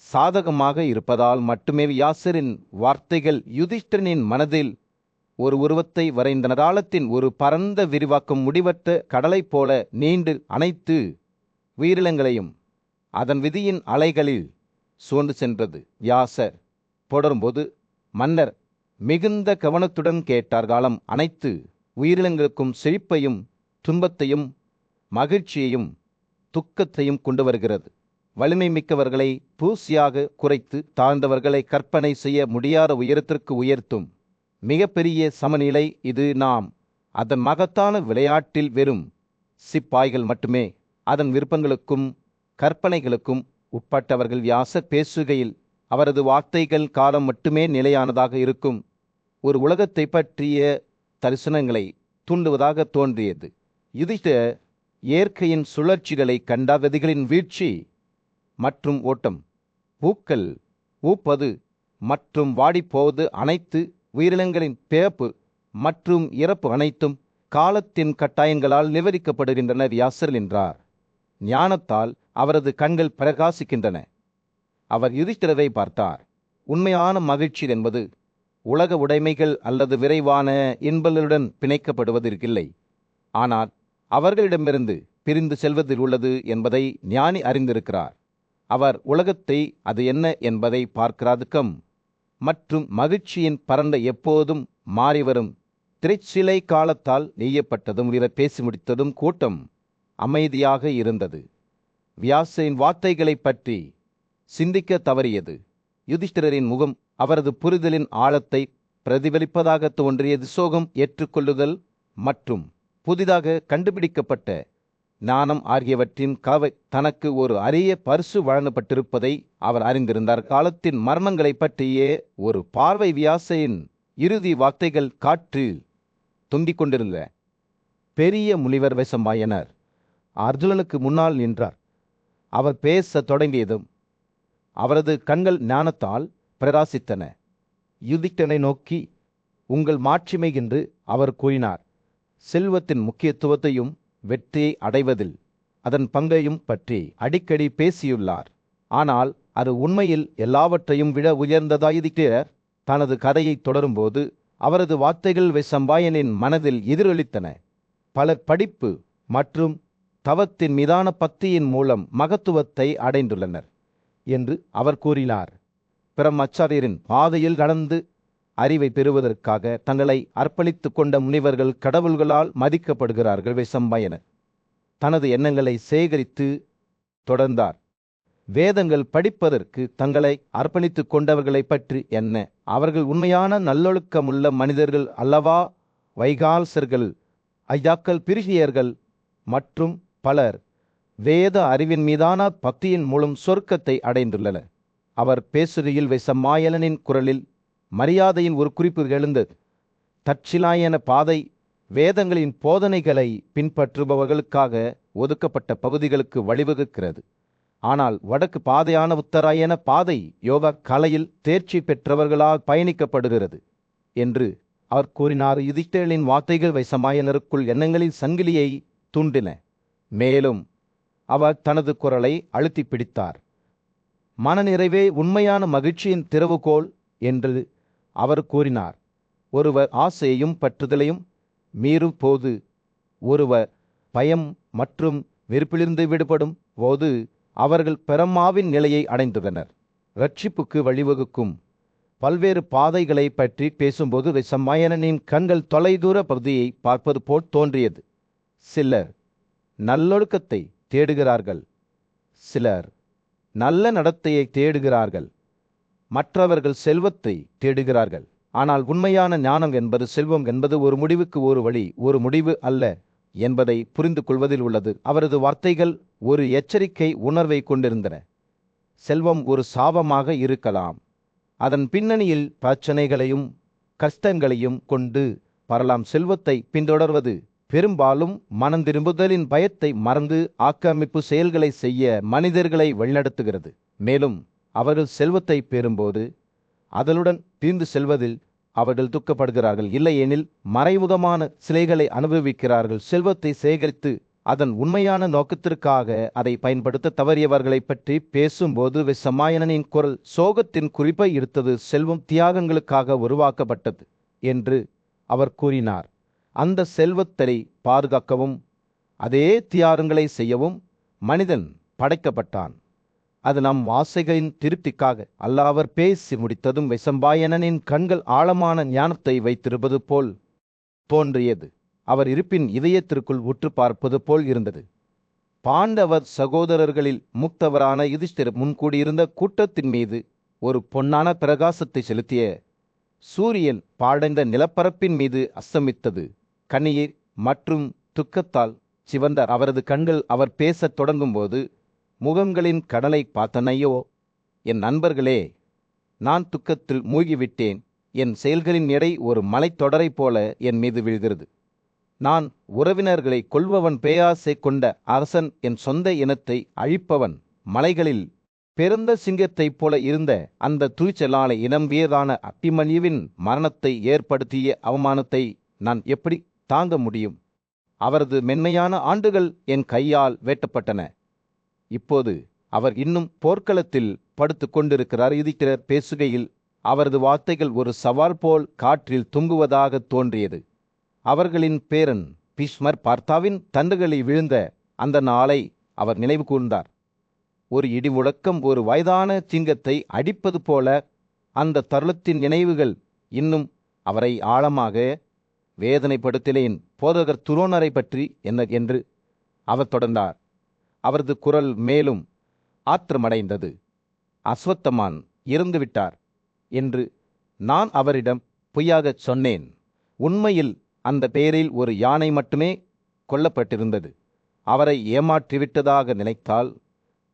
சாதகமாக இருப்பதால் மட்டுமே. வியாசரின் வார்த்தைகள் யுதிஷ்டனின் மனதில் ஒரு உருவத்தை வரைந்தன. காலத்தின் ஒரு பரந்த விரிவாக்கம் முடிவற்ற கடலைப் போல நீண்டு அனைத்து உயிரினங்களையும் அதன் விதியின் அலைகளில் சூழ்ந்து சென்றது. வியாசர் தொடரும்போது மன்னர் மிகுந்த கவனத்துடன் கேட்டார். காலம் அனைத்து உயிரினங்களுக்கும் செழிப்பையும் துன்பத்தையும் மகிழ்ச்சியையும் துக்கத்தையும் கொண்டு வருகிறது. வலிமை மிக்கவர்களை பூசியாக குறைத்து தாழ்ந்தவர்களை கற்பனை செய்ய முடியாத உயரத்திற்கு உயர்த்தும் மிகப்பெரிய சமநிலை இது. நாம் அதன் மகத்தான விளையாட்டில் வெறும் சிப்பாய்கள் மட்டுமே. அதன் விருப்பங்களுக்கும் கற்பனைகளுக்கும் உட்பட்டவர்கள். வியாசர் பேசுகையில் அவரது வார்த்தைகள் காலம் மட்டுமே நிலையானதாக இருக்கும் ஒரு உலகத்தை பற்றிய தரிசனங்களை தூண்டுவதாக தோன்றியது. யுதிஷ்டர் இயற்கையின் சுழற்சிகளை கண்டார். விதிகளின் வீழ்ச்சி மற்றும் ஓட்டம், பூக்கள் பூப்பது மற்றும் வாடிப்போவது, அனைத்து உயிரினங்களின் பிறப்பு மற்றும் இறப்பு அனைத்தும் காலத்தின் கட்டாயங்களால் நிர்வகிக்கப்படுகின்றன. வியாசர் என்றார். ஞானத்தால் அவரது கண்கள் பிரகாசிக்கின்றன. அவர் யுதிஷ்டிரரை பார்த்தார். உண்மையான மகிழ்ச்சி என்பது உலக உடைமைகள் அல்லது விரைவான இன்பங்களுடன் பிணைக்கப்படுவதற்கில்லை, ஆனால் அவர்களிடமிருந்து பிரிந்து செல்வதில் உள்ளது என்பதை ஞானி அறிந்திருக்கிறார். அவர் உலகத்தை அது என்ன என்பதை பார்க்கிறார். துக்கம் மற்றும் மகிழ்ச்சியின் பரந்த எப்போதும் மாறிவரும் திரைச்சிலை காலத்தால் நெய்யப்பட்டதும். இவர் பேசி முடித்ததும் கூட்டம் அமைதியாக இருந்தது. வியாசரின் வார்த்தைகளை பற்றி சிந்திக்க தவறியது. யுதிஷ்டிரரின் முகம் அவரது புரிதலின் ஆழத்தை பிரதிபலிப்பதாக தோன்றியது. சோகம், ஏற்றுக்கொள்ளுதல் மற்றும் புதிதாக கண்டுபிடிக்கப்பட்ட ஞானம் ஆகியவற்றின் கலவை. தனக்கு ஒரு அரிய பரிசு வழங்கப்பட்டிருப்பதை அவர் அறிந்திருந்தார். காலத்தின் மர்மங்களை பற்றிய ஒரு பார்வை. வியாசரின் இறுதி வார்த்தைகள் காற்றில் தொங்கிக் கொண்டிருந்த பெரிய முனிவர் வைசம்பாயனர் அர்ஜுனனுக்கு முன்னால் நின்றார். அவர் பேச தொடங்கியதும் அவரது கண்கள் ஞானத்தால் பிரகாசித்தன. யுதிஷ்டனை நோக்கி, உங்கள் மாட்சிமை என்று அவர் கூறினார். செல்வத்தின் முக்கியத்துவத்தையும் வெற்றியை அடைவதில் அதன் பங்கையும் பற்றி அடிக்கடி பேசியுள்ளார். ஆனால் அது உண்மையில் எல்லாவற்றையும் விட உயர்ந்ததாய். யுதிஷ்டிரர் தனது கதையை தொடரும்போது அவரது வார்த்தைகள் வைசம்பாயனின் மனதில் எதிரொலித்தன. பலர் படிப்பு மற்றும் தவத்தின் மீதான பக்தியின் மூலம் மகத்துவத்தை அடைந்துள்ளனர் என்று அவர் கூறினார். பிரம்மச்சாரியரின் பாதையில் கடந்து அறிவை பெறுவதற்காக தங்களை அர்ப்பணித்து கொண்ட முனிவர்கள் கடவுள்களால் மதிக்கப்படுகிறார்கள். வைசம்பாயனர் தனது எண்ணங்களை சேகரித்து தொடர்ந்தார். வேதங்கள் படிப்பதற்கு தங்களை அர்ப்பணித்து கொண்டவர்களை பற்றி என்ன? அவர்கள் உண்மையான நல்லொழுக்கமுள்ள மனிதர்கள் அல்லவா? வைகால்சர்கள், ஐயாக்கள், பிரிகியர்கள் மற்றும் பலர் வேத அறிவின் மீதான பக்தியின் மூலம் சொர்க்கத்தை அடைந்துள்ளனர். அவர் பேசுகையில் வைசம்பாயனின் குரலில் மரியாதையின் ஒரு குறிப்பு எழுந்தது. தற்சிலாயன பாதை வேதங்களின் போதனைகளை பின்பற்றுபவர்களுக்காக ஒதுக்கப்பட்ட பகுதிகளுக்கு வழிவகுக்கிறது. ஆனால் வடக்கு பாதையான உத்தராயண பாதை யோகா கலையில் தேர்ச்சி பெற்றவர்களால் பயணிக்கப்படுகிறது என்று அவர் கூறினார். யுதிஷ்டிரரின் வார்த்தைகள் வைசம்பாயனருக்குள் எண்ணங்களின் சங்கிலியை தூண்டின. மேலும் அவர் தனது குரலை அழுத்தி பிடித்தார். மனநிறைவே உண்மையான மகிழ்ச்சியின் திறவுகோல் என்று அவர் கூறினார். ஒருவர் ஆசையையும் பற்றுதலையும் மீறும் போது, ஒருவர் பயம் மற்றும் வெறுப்பிலிருந்து விடுபடும் போது அவர்கள் பிரம்மாவின் நிலையை அடைந்துள்ளனர். இரட்சிப்புக்கு வழிவகுக்கும் பல்வேறு பாதைகளை பற்றி பேசும்போது விசமாயனனின் கண்கள் தொலைதூர பகுதியை பார்ப்பது போல் தோன்றியது. சிலர் நல்லொழுக்கத்தை தேடுகிறார்கள், சிலர் நல்ல நடத்தையை தேடுகிறார்கள், மற்றவர்கள் செல்வத்தை தேடுகிறார்கள். ஆனால் உண்மையான ஞானம் என்பது, செல்வம் என்பது ஒரு முடிவுக்கு ஒரு வழி, ஒரு முடிவு அல்ல என்பதை புரிந்து கொள்வதில் உள்ளது. அவரது வார்த்தைகள் ஒரு எச்சரிக்கை உணர்வை கொண்டிருந்தன. செல்வம் ஒரு சாபமாக இருக்கலாம். அதன் பின்னணியில் பிரச்சனைகளையும் கஷ்டங்களையும் கொண்டு வரலாம். செல்வத்தை பின்தொடர்வது பெரும்பாலும் மனம் திரும்புதலின் பயத்தை மறந்து ஆக்கிரமிப்பு செயல்களை செய்ய மனிதர்களை வழிநடத்துகிறது. மேலும் அவர்கள் செல்வத்தை பெறும்போது அதனுடன் தீர்ந்து செல்வதில் அவர்கள் துக்கப்படுகிறார்கள். இல்லையெனில் மறைமுகமான சிலைகளை அனுபவிக்கிறார்கள். செல்வத்தை சேகரித்து அதன் உண்மையான நோக்கத்திற்காக அதை பயன்படுத்த தவறியவர்களை பற்றி பேசும்போது விசமாயனனின் குரல் சோகத்தின் குறிப்பை எடுத்தது. செல்வம் தியாகங்களுக்காக உருவாக்கப்பட்டது என்று அவர் கூறினார். அந்த செல்வத்தை பாதுகாக்கவும் அதே தியாகங்களை செய்யவும் மனிதன் படைக்கப்பட்டான். அது நம் ஆசைகளின் திருப்திக்காக அல்ல. அவர் பேசி முடித்ததும் விசமாயனனின் கண்கள் ஆழமான ஞானத்தை வைத்திருப்பது போல் தோன்றியது. அவர் இருப்பின் இதயத்திற்குள் உற்று பார்ப்பது போல் இருந்தது. பாண்டவர் சகோதரர்களில் மூத்தவரான யுதிஷ்டிரர் முன்கூடியிருந்த கூட்டத்தின் மீது ஒரு பொன்னான பிரகாசத்தை செலுத்திய சூரியன் பாடைந்த நிலப்பரப்பின் மீது அஸ்தமித்தது. கண்ணீர் மற்றும் துக்கத்தால் சிவந்த அவரது கண்கள் அவர் பேசத் தொடங்கும்போது முகங்களின் கடலை பார்த்தனையோ. என் நண்பர்களே, நான் துக்கத்தில் மூழ்கிவிட்டேன். என் செயல்களின் எடை ஒரு மலைத்தொடரை போல என் மீது விழுகிறது. நான் உறவினர்களை கொல்பவன், பேயாசை கொண்ட அரசன், என் சொந்த இனத்தை அழிப்பவன், மலைகளில் பெருந்த சிங்கத்தைப் போல இருந்த அந்த துணிச்சலான இனம்பியதான அபிமன்யுவின் மரணத்தை ஏற்படுத்திய அவமானத்தை நான் எப்படி தாங்க முடியும்? அவரது மென்மையான ஆண்டுகள் என் கையால் வேட்டப்பட்டன. இப்போது அவர் இன்னும் போர்க்களத்தில் படுத்து கொண்டிருக்கிறார். யுதிஷ்டிரர் பேசுகையில் அவரது வார்த்தைகள் ஒரு சவால் போல் காற்றில் தொங்குவதாக தோன்றியது. அவர்களின் பேரன் பீஷ்மர் பார்த்தாவின் தண்டுகளில் விழுந்த அந்த நாளை அவர் நினைவு கூர்ந்தார். ஒரு இடி முழக்கம் ஒரு வயதான சிங்கத்தை அடிப்பது போல அந்த தருணத்தின் நினைவுகள் இன்னும் அவரை ஆழமாக வேதனைப்படுத்தினேன். போதகர் துரோணரை பற்றி என்ன என்று அவர் தொடர்ந்தார். அவரது குரல் மேலும் ஆத்திரமடைந்தது. அஸ்வத்தமான் இறந்துவிட்டார் என்று நான் அவரிடம் பொய்யாகச் சொன்னேன். உண்மையில் அந்த பெயரில் ஒரு யானை மட்டுமே கொல்லப்பட்டிருந்தது. அவரை ஏமாற்றிவிட்டதாக நினைத்தால்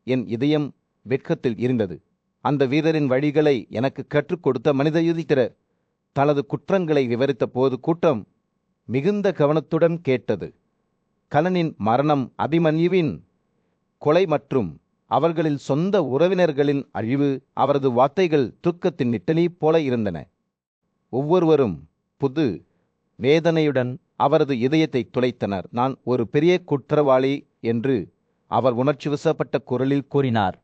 என் இதயம் வெட்கத்தில் இருந்தது. அந்த வீரரின் வழிகளை எனக்கு கற்றுக் கொடுத்த மனித யுதிஷ்டிரர் தனது குற்றங்களை விவரித்த போது கூட்டம் மிகுந்த கவனத்துடன் கேட்டது. கலனின் மரணம், அபிமன்யுவின் கொலை மற்றும் அவர்களின் சொந்த உறவினர்களின் அழிவு, அவரது வார்த்தைகள் துக்கத்தின் நிட்டலி போல இருந்தன. ஒவ்வொருவரும் புது வேதனையுடன் அவரது இதயத்தை துளைத்தனர். நான் ஒரு பெரிய குற்றவாளி என்று அவர் உணர்ச்சிவசப்பட்ட குரலில் கூறினார்.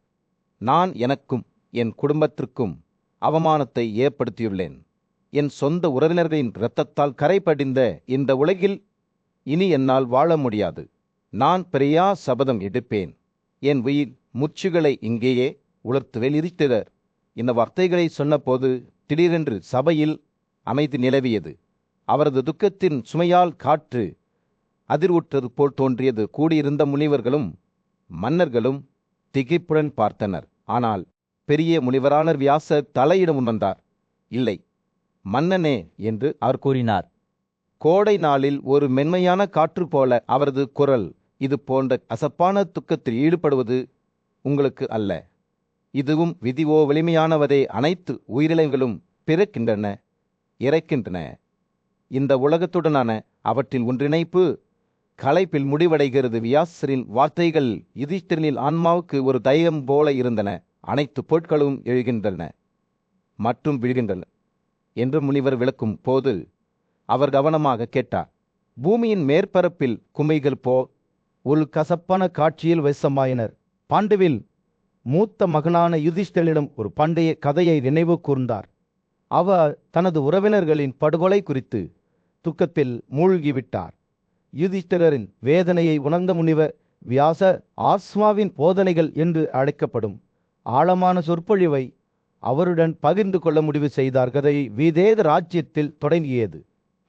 நான் எனக்கும் என் குடும்பத்திற்கும் அவமானத்தை ஏற்படுத்தியுள்ளேன். என் சொந்த உறவினர்களின் இரத்தத்தால் கரைபடிந்த இந்த உலகில் இனி என்னால் வாழ முடியாது. நான் பெரியா சபதம் எடுப்பேன். என் உயிர் முச்சுகளை இங்கேயே உலர்த்துவேன். யுதிஷ்டிரர் இந்த வார்த்தைகளை சொன்னபோது திடீரென்று சபையில் அமைதி நிலவியது. அவரது துக்கத்தின் சுமையால் காற்று அதிர்வுற்றது போல் தோன்றியது. கூடியிருந்த முனிவர்களும் மன்னர்களும் திகைப்புடன் பார்த்தனர். ஆனால் பெரிய முனிவரான வியாசர் தலையிட முன்வந்தார். இல்லை மன்னனே என்று அவர் கூறினார். கோடை நாளில் ஒரு மென்மையான காற்று போல அவரது குரல். இது போன்ற அசப்பான துக்கத்தில் ஈடுபடுவது உங்களுக்கு அல்ல. இதுவும் விதிவோ வலிமையானவதே. அனைத்து உயிரினங்களும் பிறக்கின்றன, இறக்கின்றன. இந்த உலகத்துடனான அவற்றின் ஒன்றிணைப்பு களைப்பில் முடிவடைகிறது. வியாசரின் வார்த்தைகள் யுதிஷ்டிரனின் ஆன்மாவுக்கு ஒரு தைரியம் போல இருந்தன. அனைத்து பொருட்களும் எழுகின்றன மற்றும் விழுகின்றன என்று முனிவர் விளக்கும் போது அவர் கவனமாக கேட்டார். பூமியின் மேற்பரப்பில் குமைகள் போ ஒரு கசப்பான காட்சியில் விசமாயினர். பாண்டுவில் மூத்த மகனான யுதிஷ்டிரனிடம் ஒரு பண்டைய கதையை நினைவு கூர்ந்தார். அவர் தனது உறவினர்களின் படுகொலை குறித்து துக்கத்தில் மூழ்கிவிட்டார். யுதிஷ்டிரரின் வேதனையை உணர்ந்த முனிவர் வியாசர் ஆஸ்மாவின் போதனைகள் என்று அழைக்கப்படும் ஆழமான சொற்பொழிவை அவருடன் பகிர்ந்து கொள்ள முடிவு செய்தார். கதை விதேத ராஜ்யத்தில் தொடங்கியது.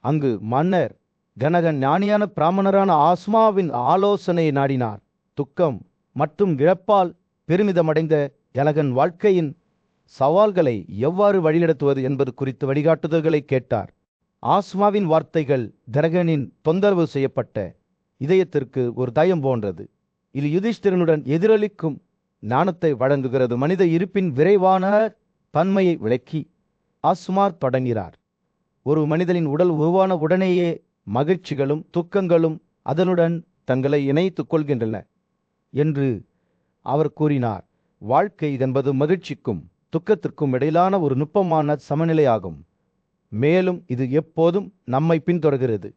அங்கு மன்னர் கனகன் ஞானியான பிராமணரான ஆஸ்மாவின் ஆலோசனையை நாடினார். துக்கம் மற்றும் இழப்பால் பெருமிதமடைந்த கனகன் வாழ்க்கையின் சவால்களை எவ்வாறு வழிநடத்துவது என்பது குறித்து வழிகாட்டுதல்களை கேட்டார். ஆஸ்மாவின் வார்த்தைகள் கனகனின் தொந்தரவு செய்யப்பட்ட இதயத்திற்கு ஒரு தயம் போன்றது. இது யுதிஷ்டிரனுடன் எதிரொலிக்கும் ஞானத்தை வழங்குகிறது. மனித இருப்பின் விரைவான தன்மையை விளக்கி ஆஸ்மா தொடங்கிறார். ஒரு மனிதனின் உடல் உருவான உடனேயே மகிழ்ச்சிகளும் துக்கங்களும் அதனுடன் தங்களை இணைத்துக் கொள்கின்றன என்று அவர் கூறினார். வாழ்க்கை என்பது மகிழ்ச்சிக்கும் துக்கத்திற்கும் இடையிலான ஒரு நுட்பமான சமநிலையாகும். மேலும் இது எப்போதும் நம்மை பின்தொடர்கிறது.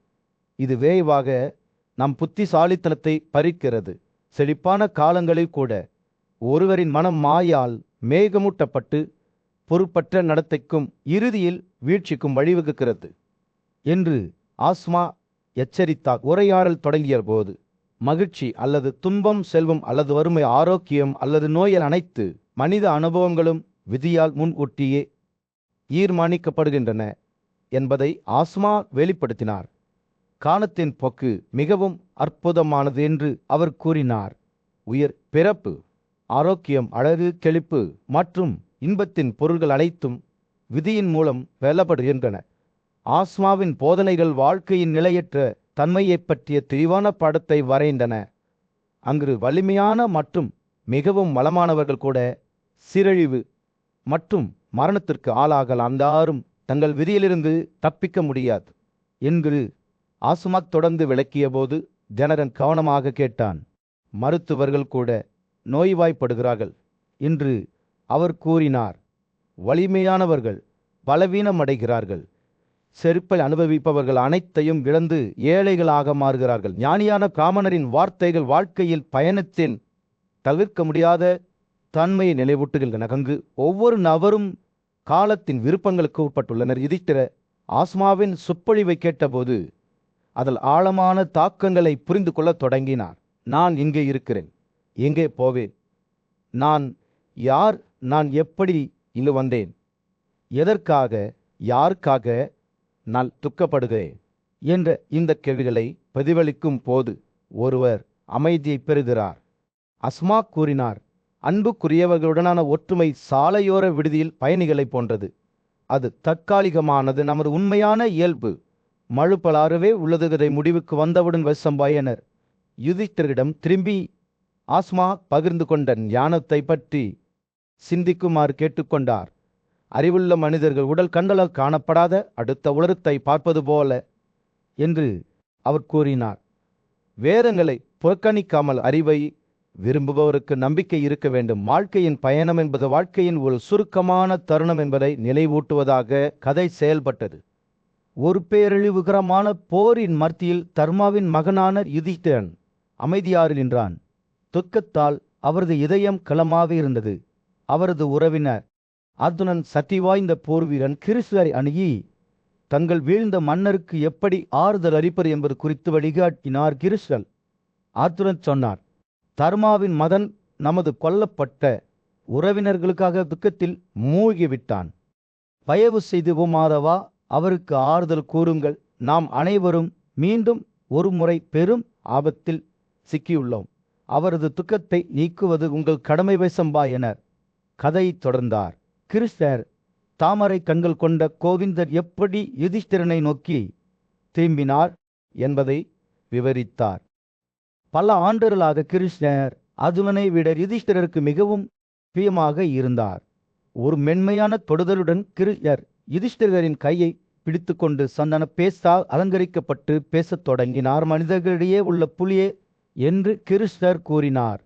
இது விரைவாக நம் புத்திசாலித்தனத்தை பறிக்கிறது. செழிப்பான காலங்களில் கூட ஒருவரின் மனம் மாயால் மேகமூட்டப்பட்டு பொறுப்பற்ற நடத்தைக்கும் இறுதியில் வீழ்ச்சிக்கும் வழிவகுக்கிறது என்று ஆஸ்மா எச்சரித்தார். உரையாடல் தொடங்கிய போது மகிழ்ச்சி அல்லது துன்பம், செல்வம் அல்லது வறுமை, ஆரோக்கியம் அல்லது நோயல் அனைத்து மனித அனுபவங்களும் விதியால் முன்கூட்டியே தீர்மானிக்கப்படுகின்றன என்பதை ஆஸ்மா வெளிப்படுத்தினார். காலத்தின் போக்கு மிகவும் அற்புதமானது என்று அவர் கூறினார். உயிர், பிறப்பு, ஆரோக்கியம், அழகு, கெழிப்பு மற்றும் இன்பத்தின் பொருள்கள் அனைத்தும் விதியின் மூலம் வெல்லப்படுகின்றன. ஆஸ்மாவின் போதனைகள் வாழ்க்கையின் நிலையற்ற தன்மையைப் பற்றிய தெளிவான படத்தை வரைந்தன. அங்கு வலிமையான மற்றும் மிகவும் வளமானவர்கள் கூட சீரழிவு மற்றும் மரணத்திற்கு ஆளாகலாம். யாரும் தங்கள் விதியிலிருந்து தப்பிக்க முடியாது என்று ஆஸ்மா தொடர்ந்து விளக்கிய போது ஜனரன் கவனமாக கேட்டான். மருத்துவர்கள் கூட நோய்வாய்ப்படுகிறார்கள் என்று அவர் கூறினார். வலிமையானவர்கள் பலவீனமடைகிறார்கள். செருப்பை அனுபவிப்பவர்கள் அனைத்தையும் இழந்து ஏழைகளாக மாறுகிறார்கள். ஞானியான பிராமணரின் வார்த்தைகள் வாழ்க்கையில் பயணத்தின் தவிர்க்க முடியாத தன்மையை நினைவூட்டுகின்றன. அங்கு ஒவ்வொரு நபரும் காலத்தின் விருப்பங்களுக்கு உட்பட்டுள்ளனர். யுதிஷ்டிர ஆஸ்மாவின் சொற்பொழிவை கேட்டபோது அதில் ஆழமான தாக்கங்களை புரிந்து கொள்ள தொடங்கினார். நான் இங்கே இருக்கிறேன், எங்கே போவேன், நான் யார், நான் எப்படி இங்கு வந்தேன், எதற்காக, யாருக்காக நான் துக்கப்படுகிறேன் என்ற இந்த கேள்விகளை பிரதிபலிக்கும் போது ஒருவர் அமைதியை பெறுகிறார். ஆஸ்மா கூறினார், அன்புக்குரியவர்களுடனான ஒற்றுமை சாலையோர விடுதியில் பயணிகளை போன்றது. அது தற்காலிகமானது. நமது உண்மையான இயல்பு மழுப்பலாறவே உள்ளது. இதை முடிவுக்கு வந்தவுடன் வைசம்பாயனர் யுதிஷ்டிரரிடம் திரும்பி ஆஸ்மா பகிர்ந்து கொண்ட ஞானத்தை பற்றி சிந்திக்குமாறு கேட்டுக்கொண்டார். அறிவுள்ள மனிதர்கள் உடல் கண்களால் காணப்படாத அடுத்த உலகத்தை பார்ப்பது போல என்று அவர் கூறினார். வேதங்களை புறக்கணிக்காமல் அறிவை விரும்புபவருக்கு நம்பிக்கை இருக்க வேண்டும். வாழ்க்கையின் பயணம் என்பது வாழ்க்கையின் ஒரு சுருக்கமான தருணம் என்பதை நினைவூட்டுவதாக கதை செயல்பட்டது. ஒரு பேரழிவுகரமான போரின் மத்தியில் தர்மாவின் மகனான யுதிஷ்டிரன் அமைதியாறு நின்றான். துக்கத்தால் அவரது இதயம் களமாக இருந்தது. அவரது உறவினர் அர்ஜுனன் சக்தி வாய்ந்த போர்வீரன் கிருஷ்ணரை அணுகி தங்கள் வீழ்ந்த மன்னருக்கு எப்படி ஆறுதல் அளிப்பது என்பது குறித்து வழிகாட்டினார். கிருஷ்ணன் அர்ஜுனன் சொன்னார், தர்மாவின் மதன் நமது கொல்லப்பட்ட உறவினர்களுக்காக துக்கத்தில் மூழ்கிவிட்டான். தயவு செய்து மாதவா அவருக்கு ஆறுதல் கூறுங்கள். நாம் அனைவரும் மீண்டும் ஒரு முறை பெரும் ஆபத்தில் சிக்கியுள்ளோம். அவரது துக்கத்தை நீக்குவது உங்கள் கடமை வைசம்பாயனர் கதை தொடர்ந்தார். கிருஷ்ணர் தாமரை கண்கள் கொண்ட கோவிந்தர் எப்படி யுதிஷ்டிரனை நோக்கி திரும்பினார் என்பதை விவரித்தார். பல ஆண்டுகளாக கிருஷ்ணர் அர்ஜுனனை விட யுதிஷ்டிரருக்கு மிகவும் பிரியமாக இருந்தார். ஒரு மென்மையான தொடுதலுடன் கிருஷ்ணர் யுதிஷ்டிரரின் கையை பிடித்துக்கொண்டு சந்தன பேசால் அலங்கரிக்கப்பட்டு பேசத் தொடங்கினார். மனிதர்களிடையே உள்ள புலியே என்று கிருஷ்ணர் கூறினார்,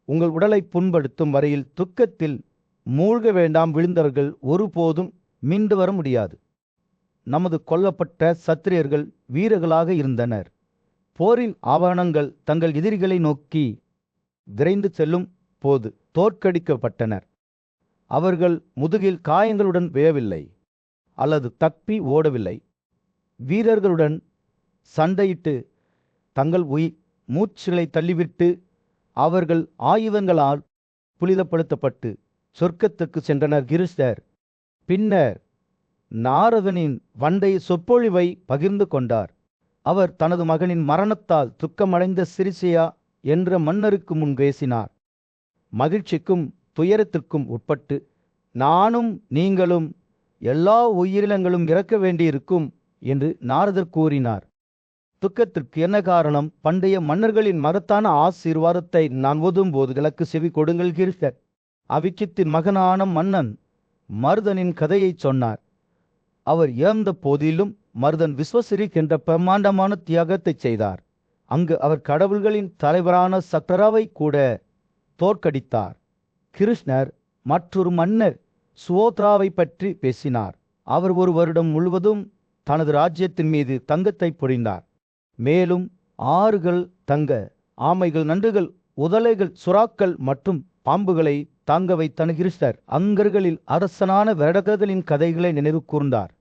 உங்கள் உடலை புண்படுத்தும் வரையில் துக்கத்தில் மூழ்க வேண்டாம். விழுந்தவர்கள் ஒருபோதும் மீண்டு வர முடியாது. நமது கொல்லப்பட்ட சத்திரியர்கள் வீரர்களாக இருந்தனர். போரின் ஆவணங்கள் தங்கள் எதிரிகளை நோக்கி விரைந்து செல்லும் போது தோற்கடிக்கப்பட்டனர். அவர்கள் முதுகில் காயங்களுடன் விழவில்லை அல்லது தப்பி ஓடவில்லை. வீரர்களுடன் சண்டையிட்டு தங்கள் மூச்சுகளை தள்ளிவிட்டு அவர்கள் ஆயுதங்களால் புனிதப்படுத்தப்பட்டு சொர்க்கத்துக்கு சென்றனர் கிருஷ்ணர். பின்னர் நாரதனின் வண்டை சொற்பொழிவை பகிர்ந்து கொண்டார். அவர் தனது மகனின் மரணத்தால் துக்கமடைந்த சிரிசியா என்ற மன்னருக்கு முன் பேசினார். மகிழ்ச்சிக்கும் துயரத்திற்கும் உட்பட்டு நானும் நீங்களும் எல்லா உயிரினங்களும் இறக்க வேண்டியிருக்கும் என்று நாரதர் கூறினார். துக்கத்திற்கு என்ன காரணம்? பண்டைய மன்னர்களின் மகத்தான ஆசீர்வாதத்தை நான் ஓதும்போது எனக்கு செவி கொடுங்கள் கிருஷ்ணர். அவிச்சித்தின் மகனான மன்னன் மருதனின் கதையை சொன்னார். அவர் இறந்த போதிலும் மருதன் விஸ்வசிரிக் என்ற பிரம்மாண்டமான தியாகத்தை செய்தார். அங்கு அவர் கடவுள்களின் தலைவரான சக்ரராவை கூட தோற்கடித்தார். கிருஷ்ணர் மற்றொரு மன்னர் சுவோத்ராவை பற்றி பேசினார். அவர் ஒரு வருடம் முழுவதும் தனது ராஜ்யத்தின் மீது தங்கத்தை பொழிந்தார். மேலும் ஆறுகள் தங்க, ஆமைகள், நண்டுகள், உதலைகள், சுறாக்கள் மற்றும் பாம்புகளை தாங்க வைத்தன. கிருஷ்ணர் அங்கர்களில் அரசனான வேடகதலின் கதைகளை நினைவு கூர்ந்தார்.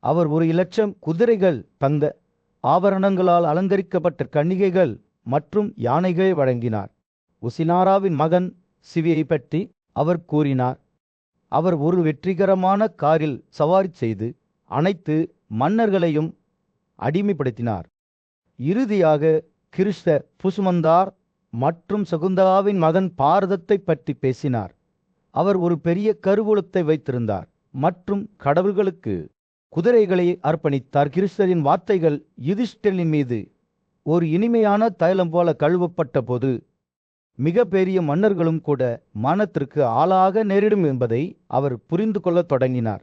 அவர் 1,00,000 குதிரைகள், தங்க ஆபரணங்களால் அலங்கரிக்கப்பட்ட கன்னிகைகள் மற்றும் யானைகளை வழங்கினார். உசினாராவின் மகன் சிவியை பற்றி அவர் கூறினார். அவர் ஒரு வெற்றிகரமான காரில் சவாரி செய்து அனைத்து மன்னர்களையும் அடிமைப்படுத்தினார். இறுதியாக கிருஷ்ண புசுமந்தார் மற்றும் சகுந்தலாவின் மகன் பாரதத்தை பற்றி பேசினார். அவர் ஒரு பெரிய கருவூலத்தை வைத்திருந்தார் மற்றும் கடவுள்களுக்கு குதிரைகளை அர்ப்பணித்தார். கிருஷ்ணரின் வார்த்தைகள் யுதிஷ்டிரனின் மீது ஒரு இனிமையான தைலம் போல கழுவப்பட்ட போது மிக பெரிய மன்னர்களும் கூட மரணத்திற்கு ஆளாக நேரிடும் என்பதை அவர் புரிந்து கொள்ளத் தொடங்கினார்.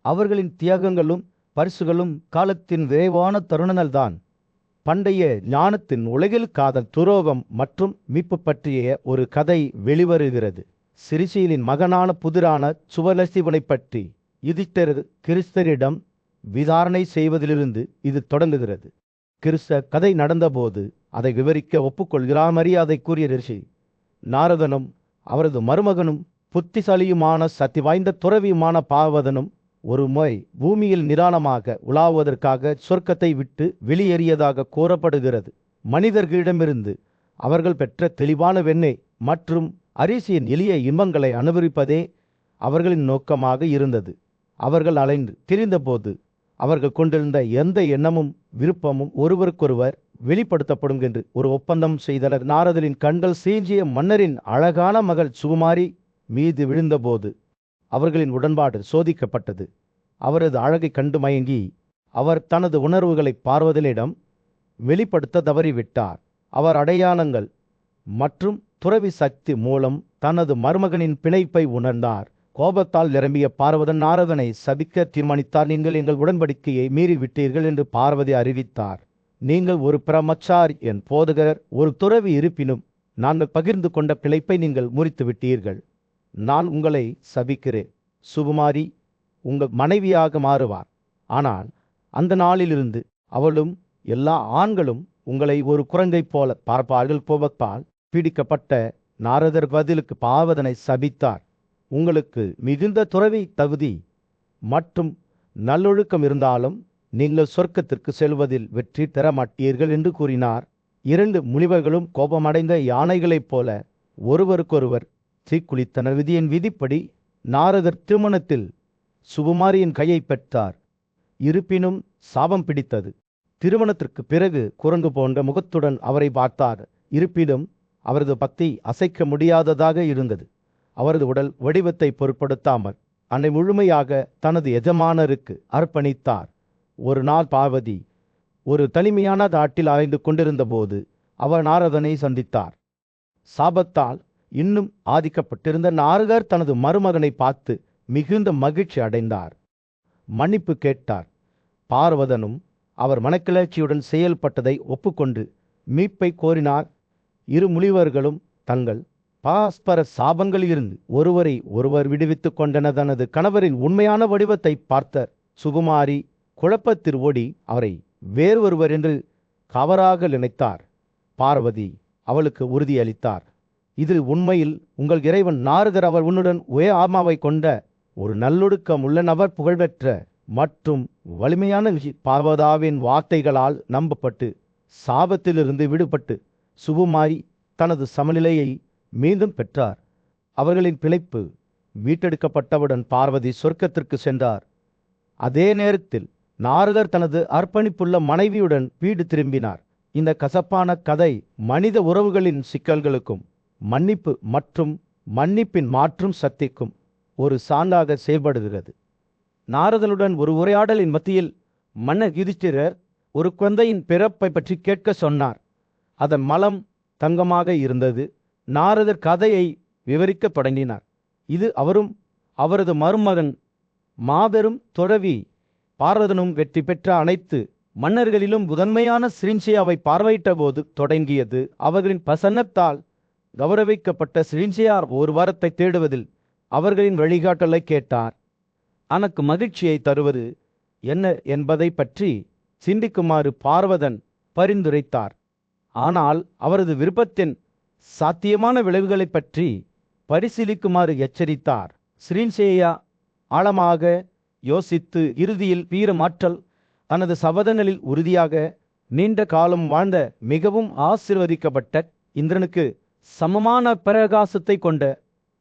அவர்களின் தியாகங்களும் பரிசுகளும் காலத்தின் விரைவான தருணங்கள்தான். பண்டைய ஞானத்தின் உலகில் காதல், துரோகம் மற்றும் மீட்பு பற்றிய ஒரு கதை வெளிவருகிறது. சிரிசீலின் மகனான புதிரான சுவலசிவனை பற்றி யுதிஷ்டிரர் கிருஷ்ணரிடம் விசாரணை செய்வதிலிருந்து இது தொடங்குகிறது. கிருஷ்ண கதை நடந்தபோது அதை விவரிக்க ஒப்புக்கொள்கிறார் மரியாதைக்குரிய ரிஷி. நாரதனும் அவரது மருமகனும் புத்திசாலியுமான சக்தி வாய்ந்த துறவியுமான பாவதனும் ஒரு முறை பூமியில் நிதானமாக உலாவுவதற்காக சொர்க்கத்தை விட்டு வெளியேறியதாக கூறப்படுகிறது. மனிதர்களிடமிருந்து அவர்கள் பெற்ற தெளிவான வெண்ணெய் மற்றும் அரிசியின் எளிய இன்பங்களை அனுபவிப்பதே அவர்களின் நோக்கமாக இருந்தது. அவர்கள் அலைந்து திரிந்தபோது அவர்கள் கொண்டிருந்த எந்த எண்ணமும் விருப்பமும் ஒருவருக்கொருவர் வெளிப்படுத்தப்படும் என்று ஒரு ஒப்பந்தம் செய்தனர். நாரதரின் கண்கள் சீஞ்சிய மன்னரின் அழகான மகள் சுகுமாரி மீது விழுந்தபோது அவர்களின் உடன்பாடு சோதிக்கப்பட்டது. அவரது அழகை கண்டு மயங்கி அவர் தனது உணர்வுகளை பார்வதனிடம் வெளிப்படுத்த தவறிவிட்டார். அவர் அடையாளங்கள் மற்றும் துறவி சக்தி மூலம் தனது மருமகனின் பிணைப்பை உணர்ந்தார். கோபத்தால் நிரம்பிய பார்வதன் நாரதனை சபிக்க தீர்மானித்தார். நீங்கள் எங்கள் உடன்படிக்கையை மீறிவிட்டீர்கள் என்று பார்வதி அறிவித்தார். நீங்கள் ஒரு பிரம்மச்சாரி, என் போதகர், ஒரு துறவி இருப்பினும் நாங்கள் பகிர்ந்து கொண்ட பிழைப்பை நீங்கள் முறித்து விட்டீர்கள். நான் உங்களை சபிக்கிறேன். சுகுமாரி உங்கள் மனைவியாக மாறுவார். ஆனால் அந்த நாளிலிருந்து அவளும் எல்லா ஆண்களும் உங்களை ஒரு குரங்கைப் போல பார்ப்பார்கள். கோபத்தால் பீடிக்கப்பட்ட நாரதர் பதிலுக்கு பார்வதனை சபித்தார். உங்களுக்கு மிகுந்த துறவி தகுதி மற்றும் நல்லொழுக்கம் இருந்தாலும் நீங்கள் சொர்க்கத்திற்கு செல்வதில் வெற்றி பெற மாட்டீர்கள் என்று கூறினார். 2 முனிவர்களும் கோபமடைந்த யானைகளைப் போல ஒருவருக்கொருவர் தீக்குளித்தனர். விதியின் விதிப்படி நாரதர் திருமணத்தில் சுகுமாரியின் கையை பெற்றார். இருப்பினும் சாபம் பிடித்தது. திருமணத்திற்கு பிறகு குரங்கு போன்ற முகத்துடன் அவரை பார்த்தார். இருப்பினும் அவரது பக்தி அசைக்க முடியாததாக இருந்தது. அவரது உடல் வடிவத்தை பொருட்படுத்தாமல் அன்னை முழுமையாக தனது எஜமானருக்கு அர்ப்பணித்தார். ஒரு நாள் பார்வதி ஒரு தனிமையான காட்டில் அலைந்து கொண்டிருந்த போது அவர் நாரதனை சந்தித்தார். சாபத்தால் இன்னும் ஆதிக்கப்பட்டிருந்த நாரதர் தனது மருமகனை பார்த்து மிகுந்த மகிழ்ச்சி அடைந்தார். மன்னிப்பு கேட்டார். பார்வதனும் அவர் மனக்கிளர்ச்சியுடன் செயல்பட்டதை ஒப்புக்கொண்டு மீட்பை கோரினார். 2 முனிவர்களும் தங்கள் பாஸ்பர சாபங்களிலிருந்து ஒருவரை ஒருவர் விடுவித்துக் கொண்டனர். தனது கணவரின் உண்மையான வடிவத்தை பார்த்த சுகுமாரி குழப்பத்தில் ஓடி அவரை வேறொருவர் என்று கவராக நினைத்தார். பார்வதி அவளுக்கு உறுதியளித்தார். இதில் உண்மையில் உங்கள் இறைவன் நாரதர், அவர் உன்னுடன் ஒரே ஆத்மாவை கொண்ட ஒரு நல்லொழுக்கம் உள்ள நபர், புகழ்பெற்ற மற்றும் வலிமையான பார்வதாவின் வார்த்தைகளால் நம்பப்பட்டு சாபத்திலிருந்து விடுபட்டு சுகுமாரி தனது சமநிலையை மீண்டும் பெற்றார். அவர்களின் பிழைப்பு மீட்டெடுக்கப்பட்டவுடன் பார்வதி சொர்க்கத்திற்கு சென்றார். அதே நேரத்தில் நாரதர் தனது அர்ப்பணிப்புள்ள மனைவியுடன் வீடு திரும்பினார். இந்த கசப்பான கதை மனித உறவுகளின் சிக்கல்களுக்கும் மன்னிப்பு மற்றும் மன்னிப்பின் மாற்றும் சக்திக்கும் ஒரு சான்றாக செயல்படுகிறது. நாரதனுடன் ஒரு உரையாடலின் மத்தியில் மன்னர் யுதிஷ்டிரர் ஒரு குழந்தையின் பிறப்பை பற்றி கேட்க சொன்னார். அதன் மலம் தங்கமாக இருந்தது. நாரதர் கதையை விவரிக்கத் தொடங்கினார். இது அவரும் அவரது மருமகன் மாபெரும் துறவி பார்வதனும் வெற்றி பெற்ற அனைத்து மன்னர்களிலும் முதன்மையான சிரிஞ்சியாவை பார்வையிட்ட போது தொடங்கியது. அவர்களின் பிரசன்னத்தால் கௌரவிக்கப்பட்ட சிரிஞ்சியார் ஒரு வாரத்தை தேடுவதில் அவர்களின் வழிகாட்டலை கேட்டார். தனக்கு மகிழ்ச்சியை தருவது என்ன என்பதை பற்றி சிந்திக்குமாறு பார்வதன் பரிந்துரைத்தார். ஆனால் அவரது விருப்பத்தின் சாத்தியமான விளைவுகளை பற்றி பரிசீலிக்குமாறு எச்சரித்தார். சிரிஞ்சேயா ஆழமாக யோசித்து இறுதியில் வீரமாற்றல் தனது சபதங்களில் உறுதியாக நீண்ட காலம் வாழ்ந்த மிகவும் ஆசீர்வதிக்கப்பட்ட இந்திரனுக்கு சமமான பிரகாசத்தை கொண்ட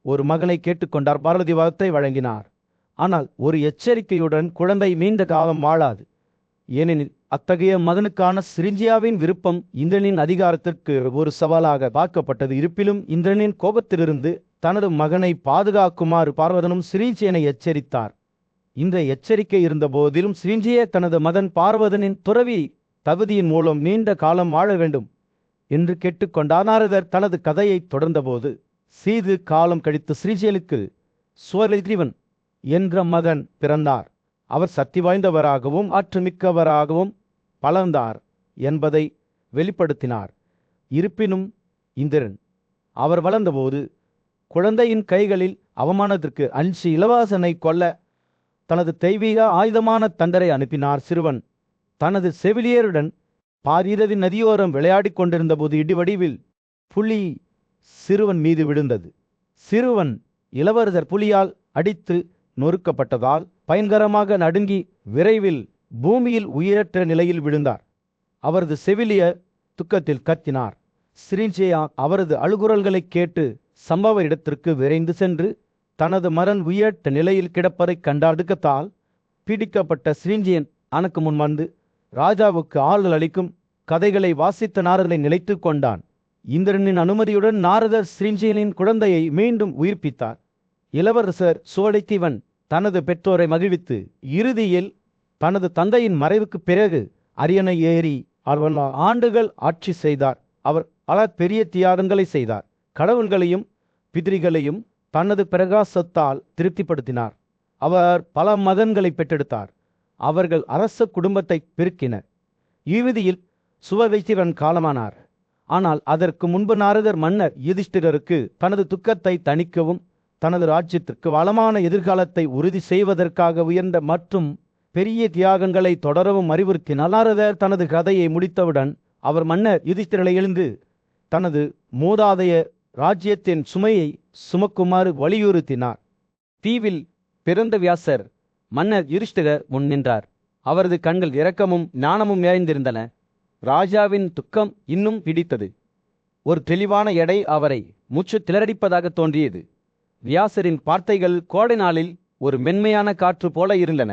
ஒரு மகனை கேட்டுக்கொண்டார். பார்வதி வரத்தை வழங்கினார். ஆனால் ஒரு எச்சரிக்கையுடன் குழந்தை நீண்ட காலம் வாழாது. ஏனெனில் அத்தகைய மகனுக்கான சிரிஞ்சியாவின் விருப்பம் இந்திரனின் அதிகாரத்திற்கு ஒரு சவாலாக பார்க்கப்பட்டது. இருப்பினும் இந்திரனின் கோபத்திலிருந்து தனது மகனை பாதுகாக்குமாறு பார்வதனும் சிரிஞ்சியனை எச்சரித்தார். இந்த எச்சரிக்கை இருந்த போதிலும் சிரிஞ்சிய தனது மகன் பார்வதனின் துறவி தகுதியின் மூலம் நீண்ட காலம் வாழ வேண்டும் என்று கேட்டுக்கொண்டார். நாரதர் தனது கதையை தொடர்ந்தபோது சீது காலம் கழித்து சிரிஞ்சியனுக்கு சுவரிகிரீவன் என்ற மகன் பிறந்தார். அவர் சக்தி வாய்ந்தவராகவும் ஆற்றுமிக்கவராகவும் வளர்ந்தார் என்பதை வெளிப்படுத்தினார். இருப்பினும் இந்திரன் அவர் வளர்ந்தபோது குழந்தையின் கைகளில் அவமானத்திற்கு அஞ்சி இளவரசனை கொல்ல தனது தெய்வீக ஆயுதமான தண்டரை அனுப்பினார். சிறுவன் தனது செவிலியருடன் பாரீரதி நதியோரம் விளையாடிக் கொண்டிருந்த போது இடிவடிவில் புலி சிறுவன் மீது விழுந்தது. சிறுவன் இளவரசர் புலியால் அடித்து நொறுக்கப்பட்டதால் பயங்கரமாக நடுங்கி விரைவில் பூமியில் உயிரற்ற நிலையில் விழுந்தார். அவரது செவிலியர் துக்கத்தில் கத்தினார். சிரிஞ்சேயா அவரது அழுகுரல்களை கேட்டு சம்பவ இடத்திற்கு விரைந்து சென்று தனது மகன் உயிரற்ற நிலையில் கிடப்பதை கண்டார். துக்கத்தால் பீடிக்கப்பட்ட சிரிஞ்சியன் தனக்கு முன் வந்து ராஜாவுக்கு ஆறுதல் அளிக்கும் கதைகளை வாசித்த நாரதரை நிலைத்து கொண்டான். இந்திரனின் அனுமதியுடன் நாரதர் சிரிஞ்சியனின் குழந்தையை மீண்டும் உயிர்ப்பித்தார். இளவரசர் சுவடைத்தீவன் தனது பெற்றோரை மகிழ்வித்து இறுதியில் தனது தந்தையின் மறைவுக்கு பிறகு அரியணை ஏறி அவர் ஆண்டுகள் ஆட்சி செய்தார். அவர் பல பெரிய தியாகங்களை செய்தார். கடவுள்களையும் பிதிரிகளையும் தனது பிரகாசத்தால் திருப்திப்படுத்தினார். அவர் பல மகன்களை பெற்றெடுத்தார். அவர்கள் அரச குடும்பத்தை பெருக்கினர். இறுதியில் சுவவைத்திரன் காலமானார். ஆனால் அதற்கு முன்பு நாரதர் மன்னர் யுதிஷ்டிரருக்கு தனது துக்கத்தை தணிக்கவும் தனது ராஜ்யத்திற்கு வளமான எதிர்காலத்தை உறுதி செய்வதற்காக உயர்ந்த மற்றும் பெரிய தியாகங்களை தொடரவும் அறிவுறுத்தினார். நாரதர் தனது கதையை முடித்தவுடன் அவர் மன்னர் யுதிஷ்டிரரை எழுந்து தனது மூதாதைய ராஜ்யத்தின் சுமையை சுமக்குமாறு வலியுறுத்தினார். தீவில் பிறந்த வியாசர் மன்னர் யுதிஷ்டிரர் முன் நின்றார். அவரது கண்கள் இரக்கமும் ஞானமும் நிறைந்திருந்தன. ராஜாவின் துக்கம் இன்னும் பிடித்தது. ஒரு தெளிவான எடை அவரை மூச்சு திணறடிப்பதாக தோன்றியது. வியாசரின் வார்த்தைகள் கோடை நாளில் ஒரு மென்மையான காற்று போல இருந்தன.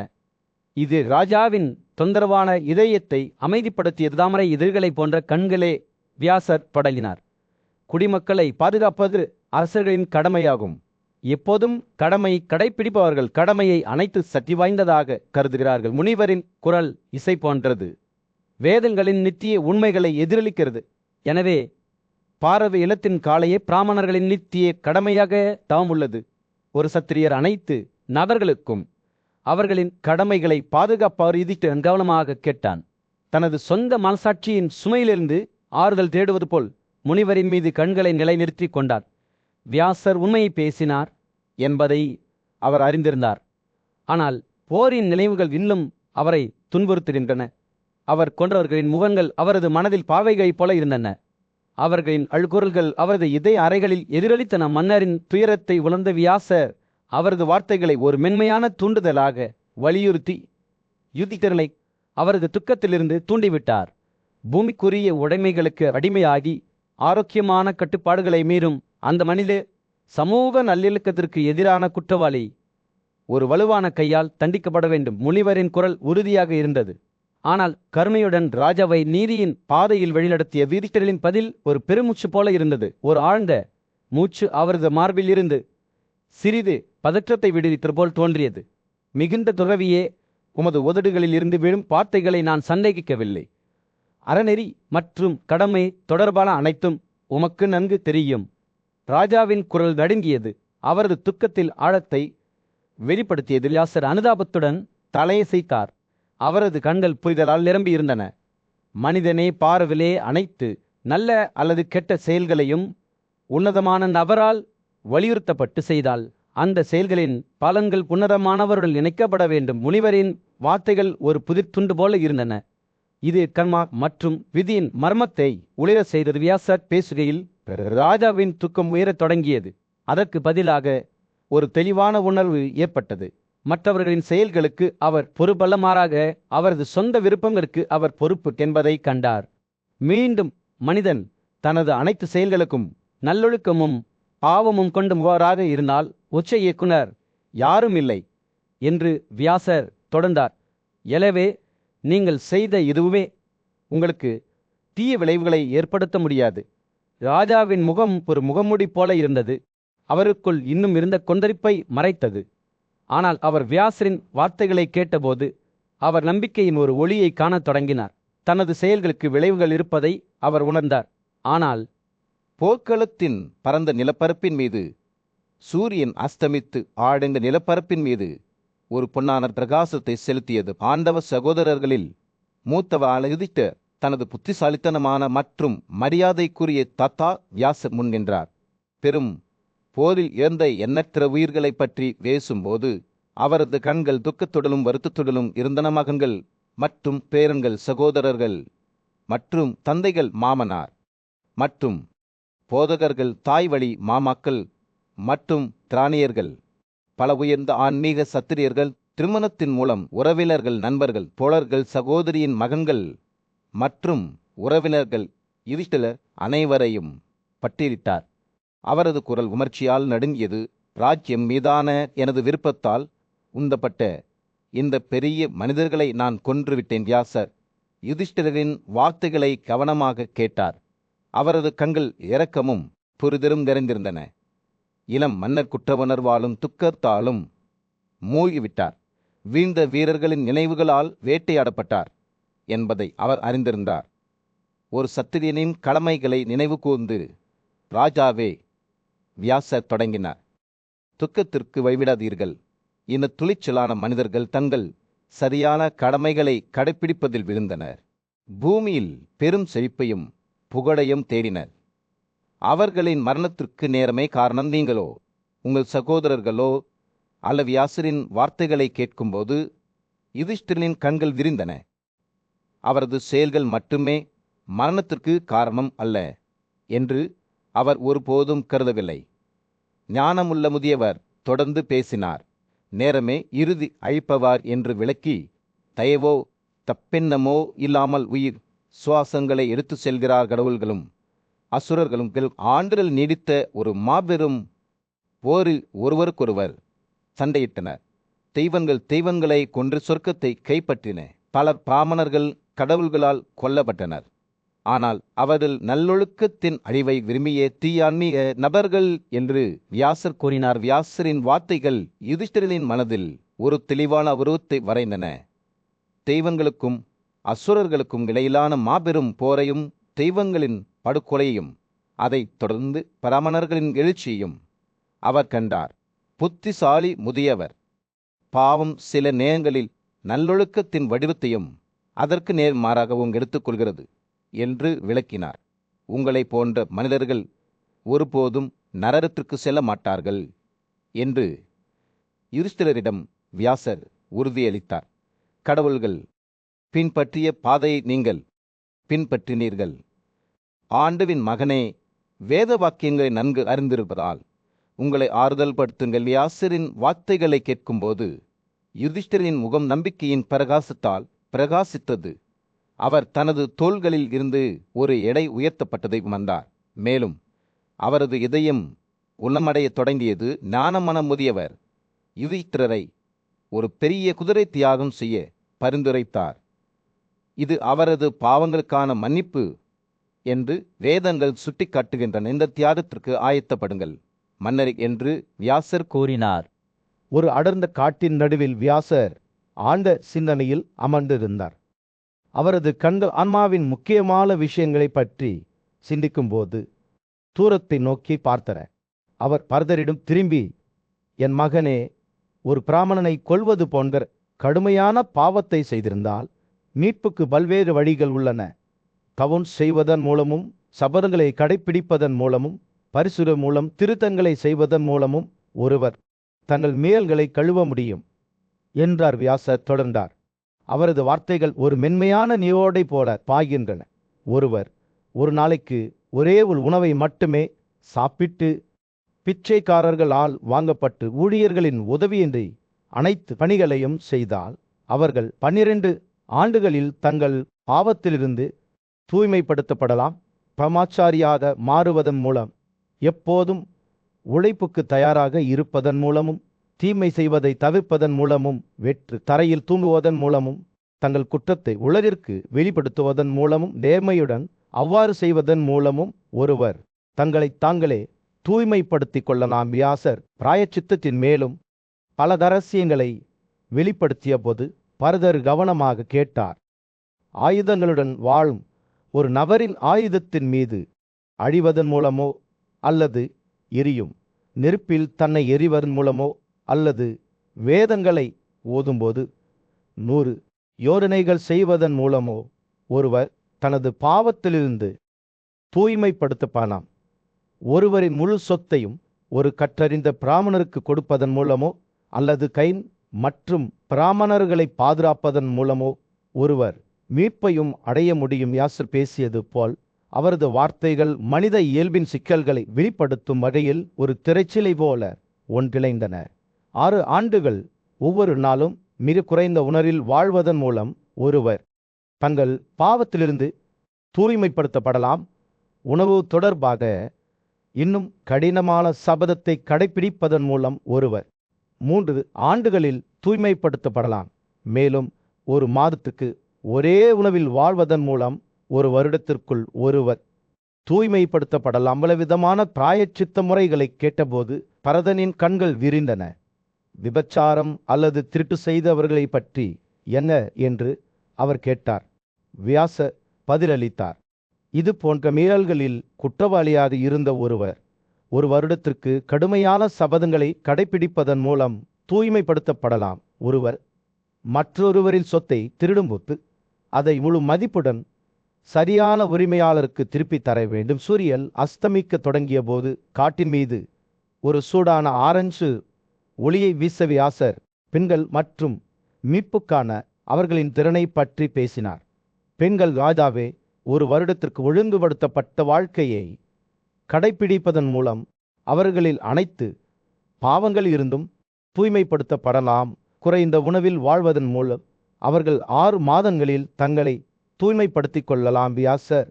இது ராஜாவின் தொந்தரவான இதயத்தை அமைதிப்படுத்தியது. தாமரை எதிர்களை போன்ற கண்களே வியாசர் தொடங்கினார். குடிமக்களை பாதுகாப்பது அரசர்களின் கடமையாகும். எப்போதும் கடமை கடைப்பிடிப்பவர்கள் கடமையை அனைத்து சக்தி வாய்ந்ததாக கருதுகிறார்கள். முனிவரின் குரல் இசை போன்றது. வேதங்களின் நித்திய உண்மைகளை எதிரொலிக்கிறது. எனவே பாரத இனத்தின் காலையே பிராமணர்களின் நித்திய கடமையாக தவம் உள்ளது. ஒரு சத்திரியர் அனைத்து நபர்களுக்கும் அவர்களின் கடமைகளை பாதுகாப்பார். யுதிஷ்டிரன் கவனமாக கேட்டான். தனது சொந்த மனசாட்சியின் சுமையிலிருந்து ஆறுதல் தேடுவது போல் முனிவரின் மீது கண்களை நிலைநிறுத்தி கொண்டார். வியாசர் உண்மையை பேசினார் என்பதை அவர் அறிந்திருந்தார். ஆனால் போரின் நினைவுகள் இன்னும் அவரை துன்புறுத்துகின்றன. அவர் கொன்றவர்களின் முகங்கள் அவரது மனதில் பாவைகளைப் போல இருந்தன. அவர்களின் அழுகுரல்கள் அவரது இதய அறைகளில் எதிரொலித்தன. மன்னரின் துயரத்தை உணர்ந்த வியாசர் அவரது வார்த்தைகளை ஒரு மென்மையான தூண்டுதலாக வலியுறுத்தி யுதிஷ்டிரனை அவரது துக்கத்திலிருந்து தூண்டிவிட்டார். பூமிக்குரிய உடைமைகளுக்கு அடிமையாகி ஆரோக்கியமான கட்டுப்பாடுகளை மீறும் அந்த மனித சமூக நல்லிணக்கத்திற்கு எதிரான குற்றவாளி ஒரு வலுவான கையால் தண்டிக்கப்பட வேண்டும். முனிவரின் குரல் உறுதியாக இருந்தது. ஆனால் கருணையுடன் ராஜாவை நீதியின் பாதையில் வழிநடத்திய யுதிஷ்டிரரின் பதில் ஒரு பெருமூச்சு போல இருந்தது. ஒரு ஆழ்ந்த மூச்சு அவரது மார்பில் இருந்து சிறிது பதற்றத்தை விடுவித்தது போல் தோன்றியது. மிகுந்த துறவியே, உமது உதடுகளில் இருந்து விழும் வார்த்தைகளை நான் சந்தேகிக்கவில்லை. அறநெறி மற்றும் கடமை தொடர்பான அனைத்தும் உமக்கு நன்கு தெரியும். ராஜாவின் குரல் நடுங்கியது. அவரது துக்கத்தில் ஆழத்தை வெளிப்படுத்தியது. வியாசர் அனுதாபத்துடன் தலையசைத்தார். அவரது கண்கள் புரிதலால் நிரம்பியிருந்தன. மனிதனே பார்விலே அனைத்து நல்ல அல்லது கெட்ட செயல்களையும் உன்னதமான நபரால் வலியுறுத்தப்பட்டு செய்தால் அந்த செயல்களின் பலன்கள் உன்னதமானவருடன் இணைக்கப்பட வேண்டும். முனிவரின் வார்த்தைகள் ஒரு புதிர் துண்டு போல இருந்தன. இது கர்மா மற்றும் விதியின் மர்மத்தை உளிர செய்தது. வியாசர் பேசுகையில் ராஜாவின் துக்கம் உயரத் தொடங்கியது. அதற்கு பதிலாக ஒரு தெளிவான உணர்வு ஏற்பட்டது. மற்றவர்களின் செயல்களுக்கு அவர் பொறுப்பல்ல, மாறாக அவரது சொந்த விருப்பங்களுக்கு அவர் பொறுப்பு என்பதை கண்டார். மீண்டும் மனிதன் தனது அனைத்து செயல்களுக்கும் நல்லொழுக்கமும் பாவமும் கொண்டு முகவராக இருந்தால் உச்ச இயக்குனர் யாரும் இல்லை என்று வியாசர் தொடர்ந்தார். எனவே நீங்கள் செய்த இதுவே உங்களுக்கு தீய விளைவுகளை ஏற்படுத்த முடியாது. ராஜாவின் முகம் ஒரு முகமூடி போல இருந்தது. அவருக்குள் இன்னும் இருந்த கொந்தளிப்பை மறைத்தது. ஆனால் அவர் வியாசரின் வார்த்தைகளை கேட்டபோது அவர் நம்பிக்கையின் ஒரு ஒளியை காணத் தொடங்கினார். தனது செயல்களுக்கு விளைவுகள் இருப்பதை அவர் உணர்ந்தார். ஆனால் போர்க்களத்தின் பரந்த நிலப்பரப்பின் மீது சூரியன் அஸ்தமித்து ஆழ்ந்த நிலப்பரப்பின் மீது ஒரு பொன்னான பிரகாசத்தை செலுத்தியது. பாண்டவ சகோதரர்களில் மூத்தவரான யுதிஷ்டிரர் தனது புத்திசாலித்தனமான மற்றும் மரியாதைக்குரிய தத்தா வியாசர் முன் நின்றார். பெரும் போரில் இறந்த எண்ணற்ற உயிர்களை பற்றி பேசும்போது அவரது கண்கள் துக்கத்துடனும் வருத்தத்துடனும் இருந்தன. மகன்கள் மற்றும் பேரன்கள், சகோதரர்கள் மற்றும் தந்தைகள், மாமனார் மற்றும் போதகர்கள், தாய் வழி மாமாக்கள் மற்றும் திராணியர்கள், பல உயர்ந்த ஆன்மீக சத்திரியர்கள், திருமணத்தின் மூலம் உறவினர்கள், நண்பர்கள், தோழர்கள், சகோதரியின் மகன்கள் மற்றும் உறவினர்கள், யுதிஷ்டிரர் அனைவரையும் பட்டியலிட்டார். அவரது குரல் உணர்ச்சியால் நடுங்கியது. ராஜ்யம் மீதான எனது விருப்பத்தால் உந்தப்பட்ட இந்த பெரிய மனிதர்களை நான் கொன்றுவிட்டேன். வியாசர் யுதிஷ்டிரரின் வார்த்தைகளை கவனமாக கேட்டார். அவரது கண்கள் இரக்கமும் புரிதலும் நிறைந்திருந்தன. இளம் மன்னர் குற்ற உணர்வாலும் துக்கத்தாலும் மூழ்கிவிட்டார். வீழ்ந்த வீரர்களின் நினைவுகளால் வேட்டையாடப்பட்டார் என்பதை அவர் அறிந்திருந்தார். ஒரு சத்திரியனின் கடமைகளை நினைவு கூர்ந்து, ராஜாவே, வியாசர் தொடங்கினார், துக்கத்திற்கு வழிவிடாதீர்கள். இந்த துணிச்சலான மனிதர்கள் தங்கள் சரியான கடமைகளை கடைப்பிடிப்பதில் விழுந்தனர். பூமியில் பெரும் செழிப்பையும் புகழையும் தேடினர். அவர்களின் மரணத்திற்கு நேரமே காரணம் நீங்களோ உங்கள் சகோதரர்களோ அல்ல. வியாசரின் வார்த்தைகளை கேட்கும்போது யுதிஷ்டிரனின் கண்கள் விரிந்தன. அவரது செயல்கள் மட்டுமே மரணத்திற்கு காரணம் அல்ல என்று அவர் ஒருபோதும் கருதவில்லை. ஞானமுள்ள முதியவர் தொடர்ந்து பேசினார். நேரமே இறுதி அழிப்பவார் என்று விளக்கி, தயவோ தப்பெண்ணமோ இல்லாமல் உயிர் சுவாசங்களை எடுத்து செல்கிறார் கடவுள்களும் அசுரர்களும் ஆண்டுகள் நீடித்த ஒரு மாபெரும் போரில் ஒருவருக்கொருவர் சண்டையிட்டனர். தெய்வங்களை கொன்று சொர்க்கத்தை கைப்பற்றின. பல பிராமணர்கள் கடவுள்களால் கொல்லப்பட்டனர். ஆனால் அவர்கள் நல்லொழுக்கத்தின் அழிவை விரும்பிய தீயான்மீக நபர்கள் என்று வியாசர் கூறினார். வியாசரின் வார்த்தைகள் யுதிஷ்டிரரின் மனதில் ஒரு தெளிவான உருவத்தை வரைந்தன. தெய்வங்களுக்கும் அசுரர்களுக்கும் இடையிலான மாபெரும் போரையும், தெய்வங்களின் படுகொலையும், அதைத் தொடர்ந்து பிராமணர்களின் எழுச்சியையும் அவர் கண்டார். புத்திசாலி முதியவர் பாவம் சில நேரங்களில் நல்லொழுக்கத்தின் வடிவத்தையும் அதற்கு நேர்மாறாகவும் எடுத்துக்கொள்கிறது என்று விளக்கினார். உங்களை போன்ற மனிதர்கள் ஒருபோதும் நரகத்திற்கு செல்ல மாட்டார்கள் என்று யுதிஷ்டிரரிடம் வியாசர் உறுதியளித்தார். கடவுள்கள் பின்பற்றிய பாதையை நீங்கள் பின்பற்றினீர்கள். ஆண்டவின் மகனே, வேத வாக்கியங்களை நன்கு அறிந்திருப்பதால் உங்களை ஆறுதல் படுத்துங்கள். வியாசரின் வார்த்தைகளை கேட்கும்போது யுதிஷ்டிரரின் முகம் நம்பிக்கையின் பிரகாசத்தால் பிரகாசித்தது. அவர் தனது தோள்களில் இருந்து ஒரு எடை உயர்த்தப்பட்டதை உணர்ந்தார். மேலும் அவரது இதயம் உள்ளமடையத் தொடங்கியது. ஞானமன முதியவர் யுதிஷ்டிரரை ஒரு பெரிய குதிரை தியாகம் செய்ய பரிந்துரைத்தார். இது அவரது பாவங்களுக்கான மன்னிப்பு என்று வேதங்கள் சுட்டிக்காட்டுகின்றன. இந்த தியாகத்திற்கு ஆயத்தப்படுங்கள் மன்னர் என்று வியாசர் கூறினார். ஒரு அடர்ந்த காட்டின் நடுவில் வியாசர் ஆழ்ந்த சிந்தனையில் அமர்ந்திருந்தார். அவரது கண்கள் ஆன்மாவின் முக்கியமான விஷயங்களை பற்றி சிந்திக்கும்போது தூரத்தை நோக்கி பார்த்தன. அவர் பரதரிடம் திரும்பி, என் மகனே, ஒரு பிராமணனை கொல்வது போன்ற கடுமையான பாவத்தை செய்திருந்தால் மீட்புக்கு பல்வேறு வழிகள் உள்ளன. தவம் செய்வதன் மூலமும், சபதங்களை கடைப்பிடிப்பதன் மூலமும், பரிசுர மூலம் திருத்தங்களை செய்வதன் மூலமும் ஒருவர் தங்கள் மேல்களை கழுவ முடியும் என்றார். வியாசர் தொடர்ந்தார். அவரது வார்த்தைகள் ஒரு மென்மையான நீரோடை போல பாய்கின்றன. ஒருவர் ஒரு நாளைக்கு ஒரே ஒரு உணவை மட்டுமே சாப்பிட்டு பிச்சைக்காரர்களால் வாங்கப்பட்டு ஊழியர்களின் உதவியின்றி அனைத்து பணிகளையும் செய்தால் அவர்கள் 12 ஆண்டுகளில் தங்கள் பாவத்திலிருந்து தூய்மைப்படுத்தப்படலாம். பிரமாச்சாரியாக மாறுவதன் மூலம், எப்போதும் உழைப்புக்கு தயாராக இருப்பதன் மூலமும், தீமை செய்வதை தவிர்ப்பதன் மூலமும், வெற்று தரையில் தூங்குவதன் மூலமும், தங்கள் குற்றத்தை உலகிற்கு வெளிப்படுத்துவதன் மூலமும், நேர்மையுடன் அவ்வாறு செய்வதன் மூலமும் ஒருவர் தங்களை தாங்களே தூய்மைப்படுத்திக் கொள்ளலாம். வியாசர் பிராயச்சித்தத்தின் மேலும் பல ரகசியங்களை வெளிப்படுத்திய போது பரதர் கவனமாக கேட்டார். ஆயுதங்களுடன் வாழும் ஒரு நபரின் ஆயுதத்தின் மீது அழிவதன் மூலமோ அல்லது எரியும் நெருப்பில் தன்னை எரிவதன் மூலமோ அல்லது வேதங்களை ஓதும்போது 100 யோசனைகள் செய்வதன் மூலமோ ஒருவர் தனது பாவத்திலிருந்து தூய்மைப்படுத்தப்படலாம். ஒருவரின் முழு சொத்தையும் ஒரு கற்றறிந்த பிராமணருக்கு கொடுப்பதன் மூலமோ அல்லது கைன் மற்றும் பிராமணர்களை பாதுகாப்பதன் மூலமோ ஒருவர் மீட்பையும் அடைய முடியும். வியாசர் பேசியது போல் அவரது வார்த்தைகள் மனித இயல்பின் சிக்கல்களை வெளிப்படுத்தும் வகையில் ஒரு திரைச்சிலை போல ஒன்றிணைந்தன. 6 ஆண்டுகள் ஒவ்வொரு நாளும் மிக குறைந்த உணர்வில் வாழ்வதன் மூலம் ஒருவர் தங்கள் பாவத்திலிருந்து தூய்மைப்படுத்தப்படலாம். உணவு தொடர்பாக இன்னும் கடினமான சபதத்தை கடைப்பிடிப்பதன் மூலம் ஒருவர் 3 ஆண்டுகளில் தூய்மைப்படுத்தப்படலாம். மேலும் ஒரு மாதத்துக்கு ஒரே உணவில் வாழ்வதன் மூலம் ஒரு வருடத்திற்குள் ஒருவர் தூய்மைப்படுத்தப்படலாம். பலவிதமான பிராயச்சித்த முறைகளை கேட்டபோது பரதனின் கண்கள் விரிந்தன. விபச்சாரம் அல்லது திருட்டு செய்தவர்களை பற்றி என்ன என்று அவர் கேட்டார். வியாசர் பதிலளித்தார். இது போன்ற மீறல்களில் குற்றவாளியாக இருந்த ஒருவர் ஒரு வருடத்திற்கு கடுமையான சபதங்களை கடைப்பிடிப்பதன் மூலம் தூய்மைப்படுத்தப்படலாம். ஒருவர் மற்றொருவரின் சொத்தை திருடும்போது அதை முழு மதிப்புடன் சரியான உரிமையாளருக்கு திருப்பி தர வேண்டும். சூரியன் அஸ்தமிக்க தொடங்கிய போது காட்டின் மீது ஒரு சூடான ஆரஞ்சு ஒளியை வீச வியாசர் பெண்கள் மற்றும் மீட்புக்கான அவர்களின் திறனை பற்றி பேசினார். பெண்கள் ராஜாவே, ஒரு வருடத்திற்கு ஒழுங்குபடுத்தப்பட்ட வாழ்க்கையை கடைப்பிடிப்பதன் மூலம் அவர்களில் அனைத்து பாவங்கள் இருந்தும் தூய்மைப்படுத்தப்படலாம். குறைந்த உணவில் வாழ்வதன் மூலம் அவர்கள் 6 மாதங்களில் தங்களை தூய்மைப்படுத்திக் கொள்ளலாம். வியாசர்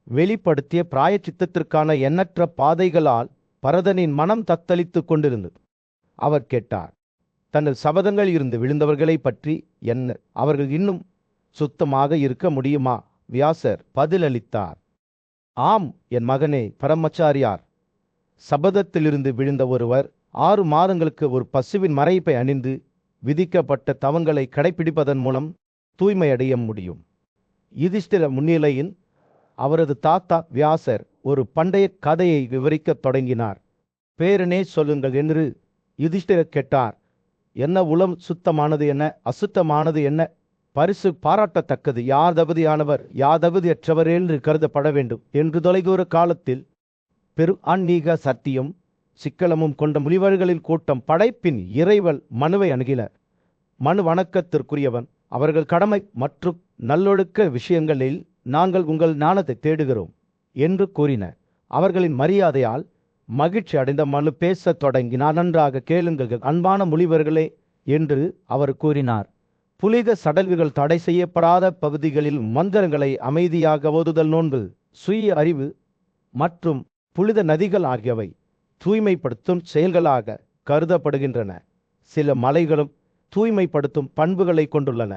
வெளிப்படுத்திய பிராயச்சித்தத்திற்கான எண்ணற்ற பாதைகளால் பரதனின் மனம் தத்தளித்து கொண்டிருந்தது. அவர் கேட்டார், தங்கள் சபதங்கள் இருந்து விழுந்தவர்களை பற்றி என்ன? அவர்கள் இன்னும் சுத்தமாக இருக்க முடியுமா? வியாசர் பதிலளித்தார், ஆம் என் மகனே பரமச்சாரியார். சபதத்திலிருந்து விழுந்த ஒருவர் 6 மாதங்களுக்கு ஒரு பசுவின் மறைப்பை அணிந்து விதிக்கப்பட்ட தவங்களை கடைப்பிடிப்பதன் மூலம் தூய்மையடைய முடியும். யுதிஷ்டிர முன்னிலையில் அவரது தாத்தா வியாசர் ஒரு பண்டைய கதையை விவரிக்கத் தொடங்கினார். பேரனே சொல்லுங்கள் என்று யுதிஷ்டிரர் கேட்டார். என்ன உளம் சுத்தமானது, என்ன அசுத்தமானது, என்ன பரிசு பாராட்டத்தக்கது, யார் தகுதியானவர், யார் தகுதியற்றவர் என்று கருதப்பட வேண்டும் என்று தொலைதூர காலத்தில் பெரு ஆன்மீக சத்தியம் சிக்கலமும் கொண்ட முனிவர்களின் கூட்டம் படைப்பின் இறைவல் மனுவை அணுகினர். மனு வணக்கத்திற்குரியவன். அவர்கள் கடமை மற்றும் நல்லொழுக்க விஷயங்களில் நாங்கள் உங்கள் ஞானத்தை தேடுகிறோம் என்று கூறினர். அவர்களின் மரியாதையால் மகிழ்ச்சி அடைந்த மனு பேசத் தொடங்கினார். நன்றாக கேளுங்கள் அன்பான முனிவர்களே என்று அவர் கூறினார். புனித சடங்குகள் தடை செய்யப்படாத பகுதிகளில் மந்திரங்களை அமைதியாக ஓதுதல், நோன்பு, சுய அறிவு மற்றும் புனித நதிகள் ஆகியவை தூய்மைப்படுத்தும் செயல்களாக கருதப்படுகின்றன. சில மலைகளும் தூய்மைப்படுத்தும் பண்புகளை கொண்டுள்ளன.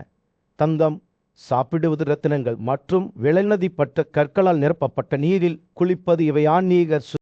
தந்தம், சாப்பிடுவது ரத்தினங்கள் மற்றும் விலைநதிப்பட்ட கற்களால் நிரப்பப்பட்ட நீரில் குளிப்பது இவை ஆன்மீக